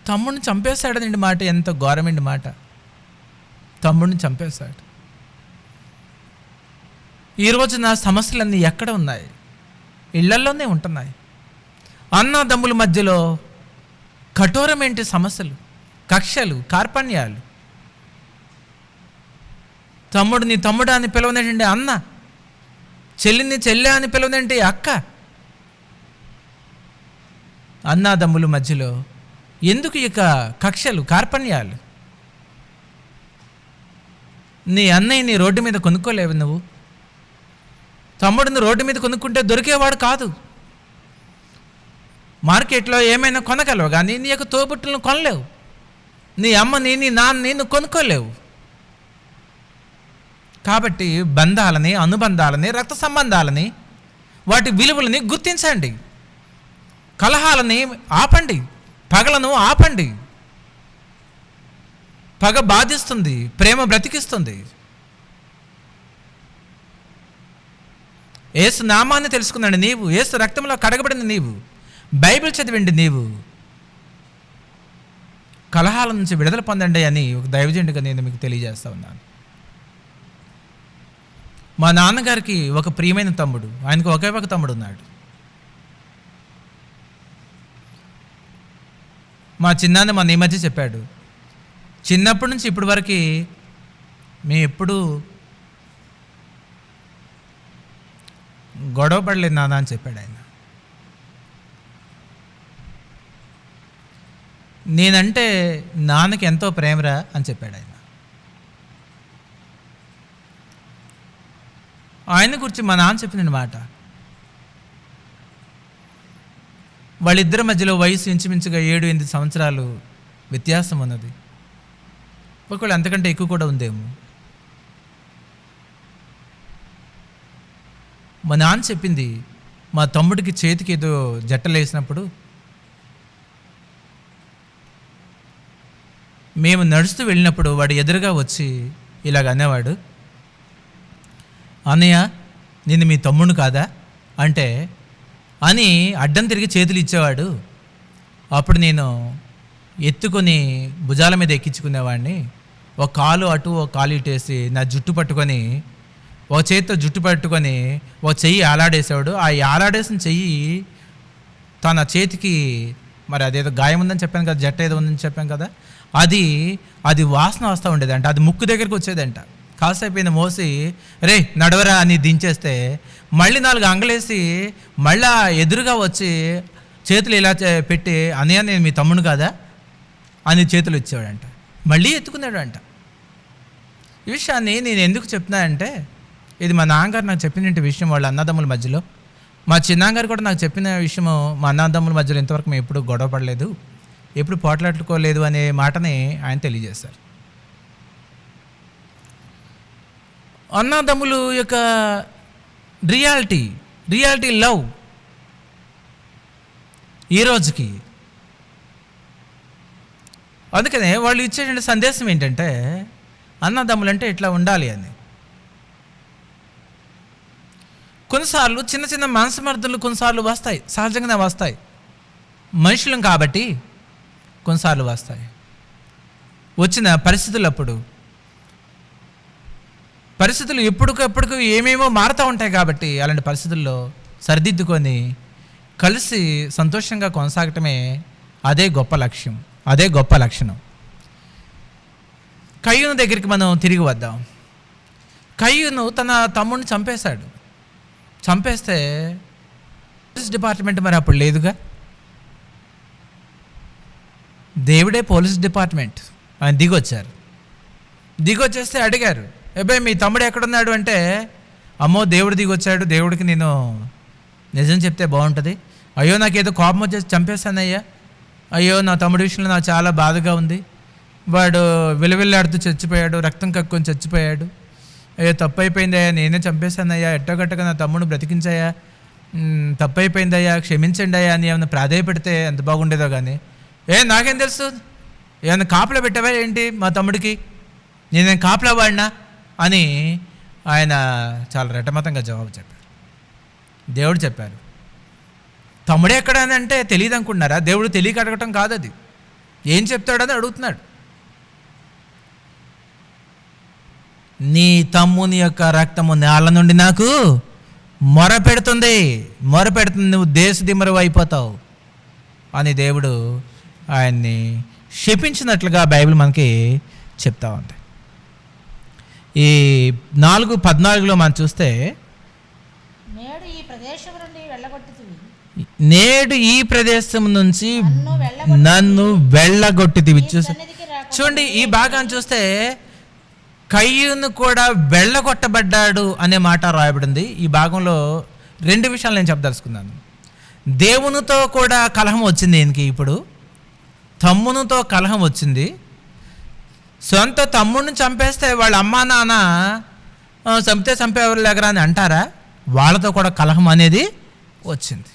తమ్ముడిని చంపేశాడనండి మాట. ఎంత ఘోరమండి మాట. తమ్ముడిని చంపేశాడు. ఈరోజు నా సమస్యలన్నీ ఎక్కడ ఉన్నాయి? ఇళ్లల్లోనే ఉంటున్నాయి. అన్నదమ్ముల మధ్యలో కఠోరమేంటి సమస్యలు, కక్షలు, కార్పణ్యాలు. తమ్ముడిని తమ్ముడు అని పిలవనేటండి అన్న, చెల్లిని చెల్లె అని పిలవనేంటి అక్క. అన్నదమ్ముల మధ్యలో ఎందుకు ఇక కక్షలు, కార్పణ్యాలు? నీ అన్నయ్యని రోడ్డు మీద కొనుక్కోలేవు నువ్వు. తమ్ముడిని రోడ్డు మీద కొనుక్కుంటే దొరికేవాడు కాదు. మార్కెట్లో ఏమైనా కొనగలవు కానీ నీ యొక్క తోబుట్టులను కొనలేవు. నీ అమ్మని, నీ నాన్నని నువ్వు కొనుక్కోలేవు. కాబట్టి బంధాలని, అనుబంధాలని, రక్త సంబంధాలని, వాటి విలువలని గుర్తించండి. కలహాలని ఆపండి, పగలను ఆపండి. పగ బాధిస్తుంది, ప్రేమ బ్రతికిస్తుంది. యేసు నామాన్ని తెలుసుకున్నాడు నీవు, యేసు రక్తంలో కడగబడింది నీవు, బైబిల్ చదివండి నీవు, కలహాల నుంచి విడుదల పొందండి అని ఒక దైవజనుడిగా నేను మీకు తెలియజేస్తా ఉన్నాను. మా నాన్నగారికి ఒక ప్రియమైన తమ్ముడు, ఆయనకు ఒకే ఒక తమ్ముడు ఉన్నాడు. మా చిన్నాన్న మన ఈ మధ్య చెప్పాడు, చిన్నప్పటి నుంచి ఇప్పటి వరకు మేము ఎప్పుడు గొడవ పడలేదు నాన్న అని చెప్పాడు ఆయన. నేనంటే నాన్నకి ఎంతో ప్రేమరా అని చెప్పాడు ఆయన. ఆయన గురించి మా నాన్న చెప్పిన మాట, వాళ్ళిద్దరి మధ్యలో వయసు ఇంచుమించుగా 7-8 సంవత్సరాలు వ్యత్యాసం ఉన్నది. ఒకవేళ అంతకంటే ఎక్కువ కూడా ఉందేమో. మా నాన్న చెప్పింది, మా తమ్ముడికి చేతికి ఏదో జట్టలు వేసినప్పుడు మేము నడుస్తూ వెళ్ళినప్పుడు వాడు ఎదురుగా వచ్చి ఇలాగ అనేవాడు, అన్నయ్య నేను మీ తమ్ముడు కాదా అంటే అని అడ్డం తిరిగి చేతులు ఇచ్చేవాడు. అప్పుడు నేను ఎత్తుకొని భుజాల మీద ఎక్కించుకునేవాడిని. ఒక కాలు అటు, ఒక కాలు ఇటేసి నా జుట్టు పట్టుకొని, ఒక చేతితో జుట్టు పట్టుకొని ఒక చెయ్యి ఆలాడేసేవాడు. ఆ ఆలాడేసిన చెయ్యి తన చేతికి మరి అదేదో గాయం ఉందని చెప్పాను కదా, జట్ట ఏదో ఉందని చెప్పాను కదా, అది వాసన వస్తూ ఉండేదంట. అది ముక్కు దగ్గరికి వచ్చేదంట. కాసేపు ఈయన మోసి రే నడవరా అని దించేస్తే మళ్ళీ 4 అంగలేసి మళ్ళా ఎదురుగా వచ్చి చేతులు ఇలా పెట్టి అన్నయ్య నేను మీ తమ్ముడు కాదా అని చేతులు ఇచ్చేవాడంట. మళ్ళీ ఎత్తుకున్నాడు అంట. ఈ విషయాన్ని నేను ఎందుకు చెప్తున్నానంటే, ఇది మా నాన్నగారు నాకు చెప్పిన విషయం వాళ్ళ అన్నదమ్ముల మధ్యలో. మా చిన్నాన్నగారు కూడా నాకు చెప్పిన విషయము, మా అన్నదమ్ముల మధ్యలో ఇంతవరకు మేము ఎప్పుడు గొడవ పడలేదు, ఎప్పుడు పోట్లాడుకోలేదు అనే మాటని ఆయన తెలియజేశారు. అన్నదమ్ములు యొక్క రియాలిటీ లవ్ ఈ రోజుకి. అందుకనే వాళ్ళు ఇచ్చే సందేశం ఏంటంటే అన్నదమ్ములు అంటే ఇట్లా ఉండాలి అని. కొన్నిసార్లు చిన్న చిన్న మనస్మర్థలు కొన్నిసార్లు వస్తాయి, సహజంగానే వస్తాయి, మనుషులం కాబట్టి కొన్నిసార్లు వస్తాయి. వచ్చిన పరిస్థితులు ఎప్పటికప్పుడు ఏమేమో మారుతూ ఉంటాయి కాబట్టి అలాంటి పరిస్థితుల్లో సరిదిద్దుకొని కలిసి సంతోషంగా కొనసాగటమే అదే గొప్ప లక్ష్యం, అదే గొప్ప లక్షణం. కయ్యూను దగ్గరికి మనం తిరిగి వద్దాం. కయ్యూను తన తమ్ముడిని చంపేశాడు. చంపేస్తే పోలీస్ డిపార్ట్మెంట్ మరి అప్పుడు లేదుగా, దేవుడే పోలీస్ డిపార్ట్మెంట్. ఆయన దిగొచ్చేస్తే అడిగారు, అబ్బాయి మీ తమ్ముడు ఎక్కడున్నాడు అంటే, అమ్మో దేవుడు దిగొచ్చాడు, దేవుడికి నేను నిజం చెప్తే బాగుంటుంది, అయ్యో నాకేదో కోపం వచ్చేసి చంపేశానయ్యా, అయ్యో నా తమ్ముడి విషయంలో నాకు చాలా బాధగా ఉంది, వాడు విలవిల్లాడుతూ చచ్చిపోయాడు, రక్తం కక్కుని చచ్చిపోయాడు, అయ్యో తప్పు అయిపోయిందయ్యా, నేనే చంపేశానయ్యా, ఎట్టగట్టగా నా తమ్ముడు బ్రతికించాయా, తప్పు అయిపోయిందయ్యా, క్షమించండి అయ్యా అని ఏమైనా ప్రాధేయపెడితే ఎంత బాగుండేదో. కానీ నాకేం తెలుసు, ఏమైనా కాపలా పెట్టావా ఏంటి మా తమ్ముడికి, నేనేం కాపలా వాడినా అని ఆయన చాలా రెటమతంగా జవాబు చెప్పారు. దేవుడు చెప్పారు, తమ్ముడే ఎక్కడ అని అంటే తెలియదు అనుకుంటున్నారా? దేవుడు తెలియక అడగటం కాదు, అది ఏం చెప్తాడని అడుగుతున్నాడు. నీ తమ్ముని యొక్క రక్తము నేల నుండి నాకు మొరపెడుతుంది, నువ్వు దేశదిమ్మరవు అయిపోతావు అని దేవుడు ఆయన్ని శపించినట్లుగా బైబిల్ మనకి చెప్తా ఉంది. ఈ 4:14 మనం చూస్తే, నేడు ఈ ప్రదేశం నుంచి నన్ను వెళ్ళగొట్టితివి. చూడండి, ఈ భాగాన్ని చూస్తే కయ్యూను కూడా వెళ్ళగొట్టబడ్డాడు అనే మాట రాయబడింది. ఈ భాగంలో 2 విషయాలు నేను చెప్పదలుచుకున్నాను. దేవునితో కూడా కలహం వచ్చింది ఈయనకి, ఇప్పుడు తమ్మునితో కలహం వచ్చింది. సొంత తమ్ముడిని చంపేస్తే వాళ్ళ అమ్మా నాన్న చంపేవారు లేకరా అని అంటారా? వాళ్ళతో కూడా కలహం అనేది వచ్చింది.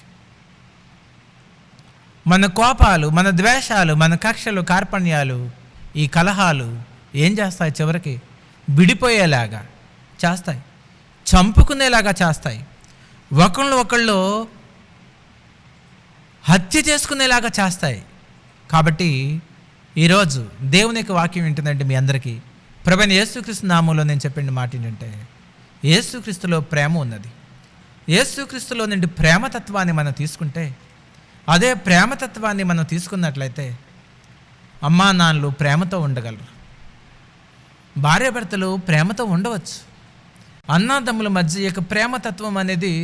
మన కోపాలు, మన ద్వేషాలు, మన కక్షలు, కార్పణ్యాలు, ఈ కలహాలు ఏం చేస్తాయి? చివరికి విడిపోయేలాగా చేస్తాయి, చంపుకునేలాగా చేస్తాయి, ఒకళ్ళు హత్య చేసుకునేలాగా చేస్తాయి. కాబట్టి ఈరోజు దేవుని యొక్క వాక్యం ఏంటంటే మీ అందరికీ ప్రభువైన యేసుక్రీస్తు నామంలో నేను చెప్పిన మాట ఏంటంటే, యేసుక్రీస్తులో ప్రేమ ఉన్నది. యేసుక్రీస్తులో నుండి ప్రేమతత్వాన్ని మనం తీసుకుంటే, అదే ప్రేమతత్వాన్ని మనం తీసుకున్నట్లయితే అమ్మా నాన్నలు ప్రేమతో ఉండగలరు, భార్యాభర్తలు ప్రేమతో ఉండవచ్చు. అన్నదమ్ముల మధ్య యొక్క ప్రేమతత్వం అనేది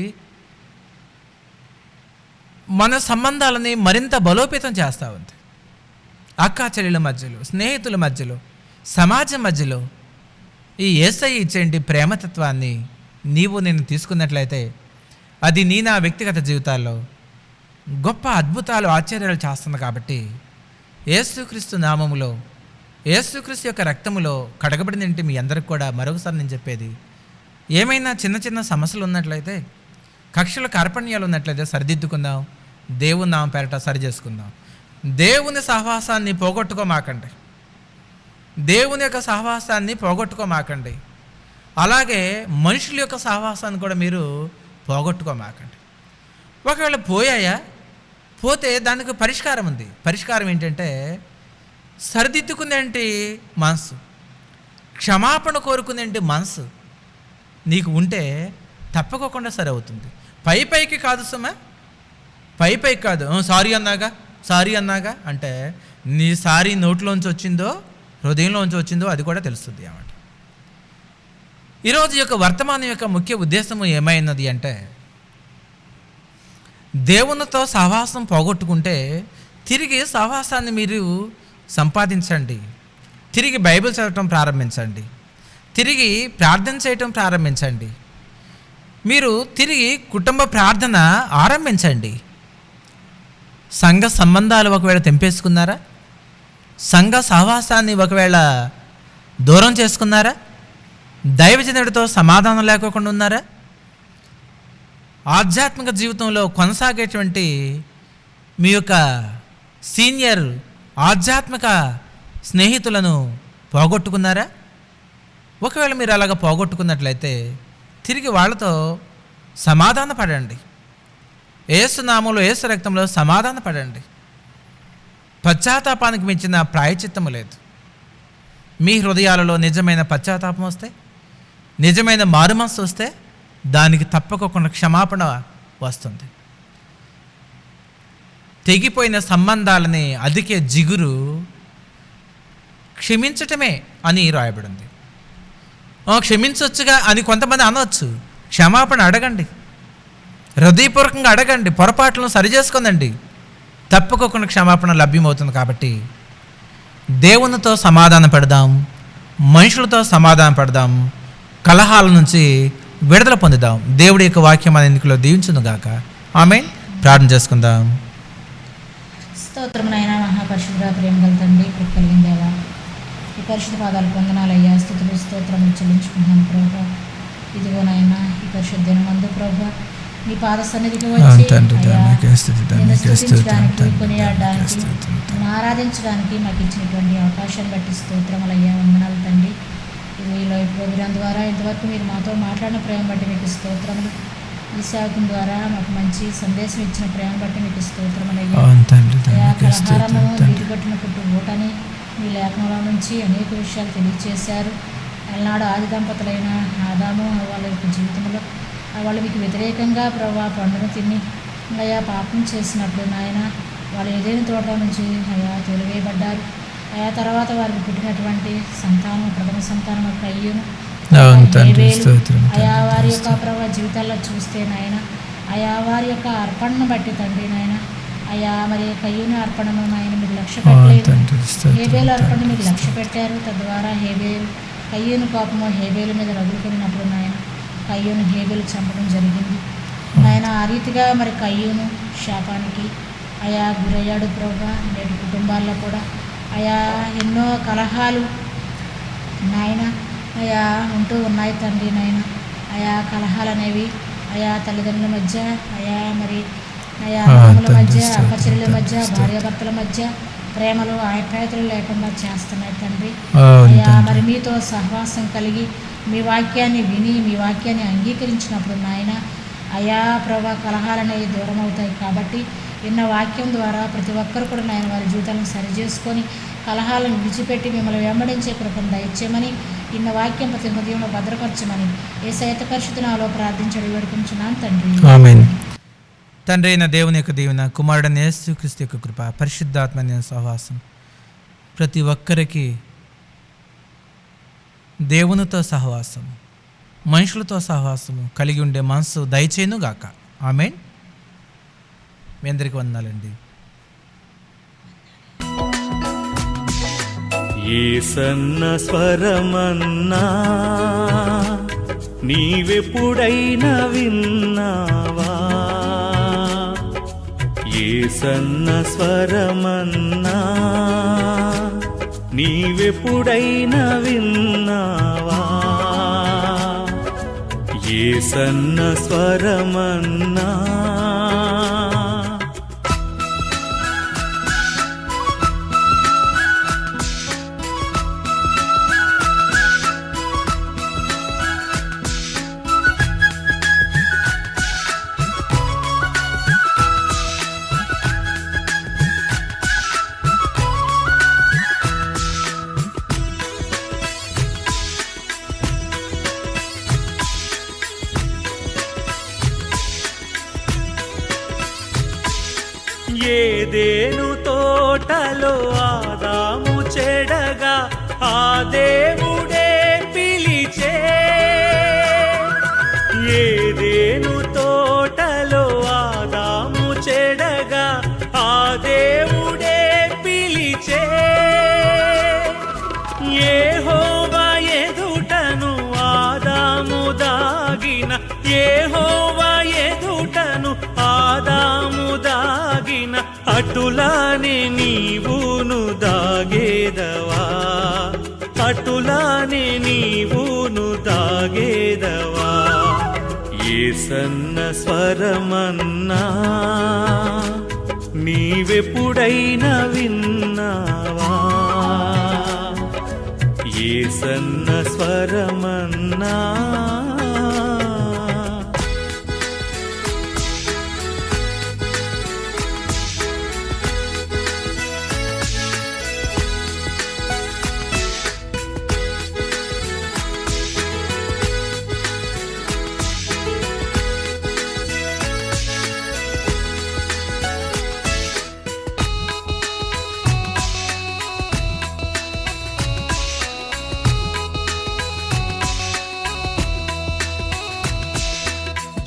మన సంబంధాలని మరింత బలోపేతం చేస్తూ ఉంది. అక్కా చెల్లెల మధ్యలో, స్నేహితుల మధ్యలో, సమాజం మధ్యలో ఈ యేసయ్య ఇచ్చేంటి ప్రేమతత్వాన్ని నేను తీసుకున్నట్లయితే అది నా వ్యక్తిగత జీవితాల్లో గొప్ప అద్భుతాలు, ఆశ్చర్యాలు చేస్తుంది. కాబట్టి యేసుక్రీస్తు నామములో, యేసుక్రీస్తు యొక్క రక్తములో కడగబడినంటే మీ అందరికి కూడా మరొకసారి నేను చెప్పేది, ఏమైనా చిన్న చిన్న సమస్యలు ఉన్నట్లయితే, కక్షల కార్పణ్యాలు ఉన్నట్లయితే సరిదిద్దుకుందాం, దేవుని నామం పేరట సరి చేసుకుందాం. దేవుని సహవాసాన్ని పోగొట్టుకోమాకండి, దేవుని యొక్క సహవాసాన్ని పోగొట్టుకోమాకండి. అలాగే మనుషుల యొక్క సహవాసాన్ని కూడా మీరు పోగొట్టుకోమాకండి. ఒకవేళ పోతే దానికి పరిష్కారం ఉంది. పరిష్కారం ఏంటంటే సరిదిద్దుకునేంటి మనసు, క్షమాపణ కోరుకునేంటి మనసు నీకు ఉంటే తప్పకోకుండా సరి అవుతుంది. పైకి కాదు సుమా, పై కాదు, సారీ అన్నాగా అంటే నీ సారీ నోట్లోంచి వచ్చిందో హృదయంలోంచి వచ్చిందో అది కూడా తెలుస్తుంది అన్నమాట. ఈరోజు యొక్క వర్తమానం యొక్క ముఖ్య ఉద్దేశము ఏమైనది అంటే, దేవునితో సహవాసం పోగొట్టుకుంటే తిరిగి సహవాసాన్ని మీరు సంపాదించండి. తిరిగి బైబిల్ చదవటం ప్రారంభించండి. తిరిగి ప్రార్థన చేయటం ప్రారంభించండి. మీరు తిరిగి కుటుంబ ప్రార్థన ఆరంభించండి. సంఘ సంబంధాలు ఒకవేళ తెంపేసుకున్నారా? సంఘ సహవాసాన్ని ఒకవేళ దూరం చేసుకున్నారా? దైవజనుడితో సమాధానం లేకోకుండా ఉన్నారా? ఆధ్యాత్మిక జీవితంలో కొనసాగేటువంటి మీ యొక్క సీనియర్ ఆధ్యాత్మిక స్నేహితులను పోగొట్టుకున్నారా? ఒకవేళ మీరు అలాగ పోగొట్టుకున్నట్లయితే తిరిగి వాళ్ళతో సమాధాన పడండి. యేసు నామంలో, యేసు రక్తంలో సమాధాన పడండి. పశ్చాత్తాపానికి మించిన ప్రాయచిత్తము లేదు. మీ హృదయాలలో నిజమైన పశ్చాత్తాపం వస్తే, నిజమైన మారుమనసు వస్తే దానికి తప్పకుండా క్షమాపణ వస్తుంది. తెగిపోయిన సంబంధాలని అధికే జిగురు క్షమించటమే అని రాయబడింది. క్షమించవచ్చుగా అని కొంతమంది అనవచ్చు. క్షమాపణ అడగండి, హృదయపూర్వకంగా అడగండి, పొరపాట్లను సరిచేసుకుందండి, తప్పకుండా క్షమాపణ లభ్యమవుతుంది. కాబట్టి దేవునితో సమాధాన పడదాం, మనుషులతో సమాధాన పడదాం, కలహాల నుంచి విడుదల పొందుదాం. దేవుడి యొక్క వాక్యం మన ఎన్నికలో దీవించును గాక. ఆమేన్. ప్రార్థన చేసుకుందాం. స్తోత్రమునైనా మహాపరిశుద్ధ ప్రేమ గల తండ్రి, కృప కలిగిన దేవా, ఈ పరిశుద్ధ పాదాలు పొందనాలయ్యా. స్తుతులు స్తోత్రములు చెల్లించుకుంటున్నాను ప్రభా. ఇదిగోనైనా ఈ పరిశుద్ధ దినమందు ప్రభా నీ పాద సన్నిధికి వచ్చి నిన్ను స్తుతించడానికి, కొనియాడడానికి, నిన్ను ఆరాధించడానికి మాకు ఇచ్చినటువంటి అవకాశాన్ని బట్టి స్తోత్రములయ్యా, వందనాలు తండ్రి. ఇదిలో ఈ ప్రోగ్రాం ద్వారా ఇంతవరకు మీరు మాతో మాట్లాడిన ప్రేమ బట్టి మీకు స్తోత్రములు. ఈ సేవకుని ద్వారా మాకు మంచి సందేశం ఇచ్చిన ప్రేమ బట్టి మీకు స్తోత్రములయ్యా. కలహారము వీటిగొట్టిన పుట్టు ఊటని మీ లేఖనంలో నుంచి అనేక విషయాలు తెలియచేశారు. అలనాడు ఆది దంపతులైన ఆదాము వాళ్ళ యొక్క జీవితంలో వాళ్ళు మీకు వ్యతిరేకంగా ప్రభా పండును తిని అయ్యా పాపం చేసినప్పుడు నాయన వాళ్ళు ఏదైనా తోట నుంచి అయ్యా తొలివేయబడ్డారు. అయా తర్వాత వారికి పుట్టినటువంటి సంతానం, ప్రథమ సంతానం కయ్యూను, అయా వారి యొక్క ప్రభా జీవితాల్లో చూస్తే నాయన అయా వారి యొక్క అర్పణను బట్టి తండ్రి నాయన అయా మరి కయ్యూని అర్పణను నాయన మీరు లక్ష్య పెట్టలేదు. హేబేలు అర్పణ మీరు లక్ష్య పెట్టారు. తద్వారా హేబేలు కయ్యూని కోపము హేబేలు మీద రగులుకొనినప్పుడు నాయన కయ్యూను హేబేలు చంపడం జరిగింది నాయన. ఆ రీతిగా మరి కయ్యూను శాపానికి అయా గురయ్యాడు ప్రభా. నేటి కుటుంబాల్లో కూడా అయా ఎన్నో కలహాలు నాయన అయా ఉంటూ ఉన్నాయి తండ్రి నాయన. అయా కలహాలు అనేవి అయా తల్లిదండ్రుల మధ్య, అయా మరి అయా అన్నదమ్ముల మధ్య, అక్కచెల్లెల మధ్య, భార్యాభర్తల మధ్య ప్రేమలు ఆప్యాయతలు లేకుండా చేస్తున్నాయి తండ్రి. అయా మరి మీతో సహవాసం కలిగి మీ వాక్యాన్ని విని మీ వాక్యాన్ని అంగీకరించినప్పుడు నాయన అయా ప్రభా కలహాలనేవి దూరం అవుతాయి. కాబట్టి విన్న వాక్యం ద్వారా ప్రతి ఒక్కరు కూడా నాయన వారి జీవితాలను సరిచేసుకొని కలహాలను విడిచిపెట్టి మిమ్మల్ని వెంబడించే కృపను దయచేయమని, ఇన్న వాక్యం ప్రతి హృదయంలో భద్రపరచమని యేసయ్య పరిశుద్ధ నామములో ప్రార్థించి వేడుకుంటున్నాను తండ్రి. ఆమేన్. తండ్రి అయిన దేవుని యొక్క దీవెన, కుమారుడైన యేసుక్రీస్తు యొక్క కృప, పరిశుద్ధాత్మ సహవాసం ప్రతి ఒక్కరికి దేవునితో సహవాసము, మనుషులతో సహవాసము కలిగి ఉండే మనసు దయచేయును గాక. ఆమేన్. మీ అందరికీ వందనాలండి. యేసన్న స్వరమన్నా నీవెప్పుడైనా విన్నావా? యేసన్న స్వరమన్నా నీవెప్పుడైనా విన్నావా? యేసన్న స్వరమన్నా నీవును దాగేదవా, అటులానే నీవును దాగేదవా. యేసన్న స్వరమన్నా నీవెప్పుడైనా విన్నావా? యేసన్న స్వరమన్నా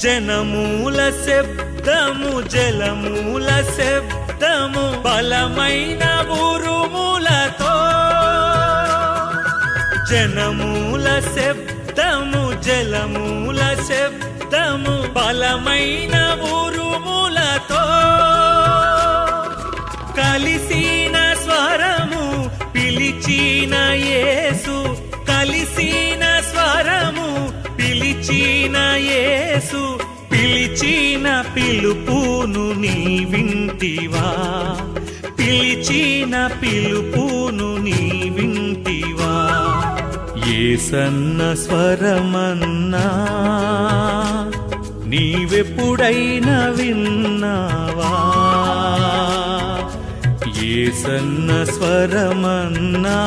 జనమూల శబ్దము జలమూల శబ్దము బలమైన ఉరుములతో, జనమూల శబ్దము జలమూల శబ్దము బలమైన ఉరుములతో, కలిసిన స్వరము పిలిచిన యేసు, కలిసిన స్వరము పిలిచిన యేసు, పిలిచిన పిలుపును నీ వింటివా, పిలిచిన పిలుపును నీ వింటివా. యేసన్న స్వరమన్నా నీవెప్పుడైనా విన్నావా? యేసన్న స్వరమన్నా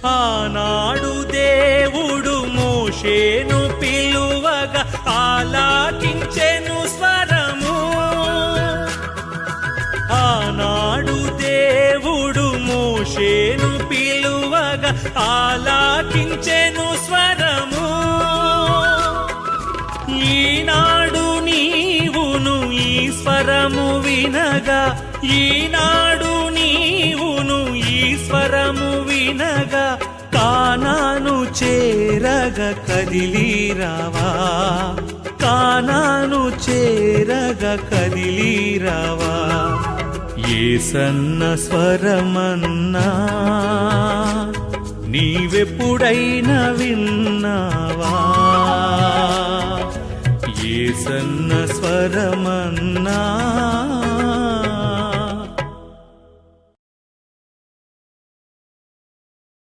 ఆనాడు దేవుడు మోషేను పిలువగా ఆలాకించెను స్వరము, ఆనాడు దేవుడు మోషేను పిలువగా ఆలాకించెను స్వరము. ఈనాడు నీవును ఈ స్వరము వినగా, ఈనాడు నీవును ఈ స్వరము వినగా, కానాను చేరగ కదిలిరావా, కానాను చేరగ కదిలిరావా. యేసన్న స్వరమన్నా నీవెప్పుడైనా విన్నావా? యేసన్న స్వరమన్నా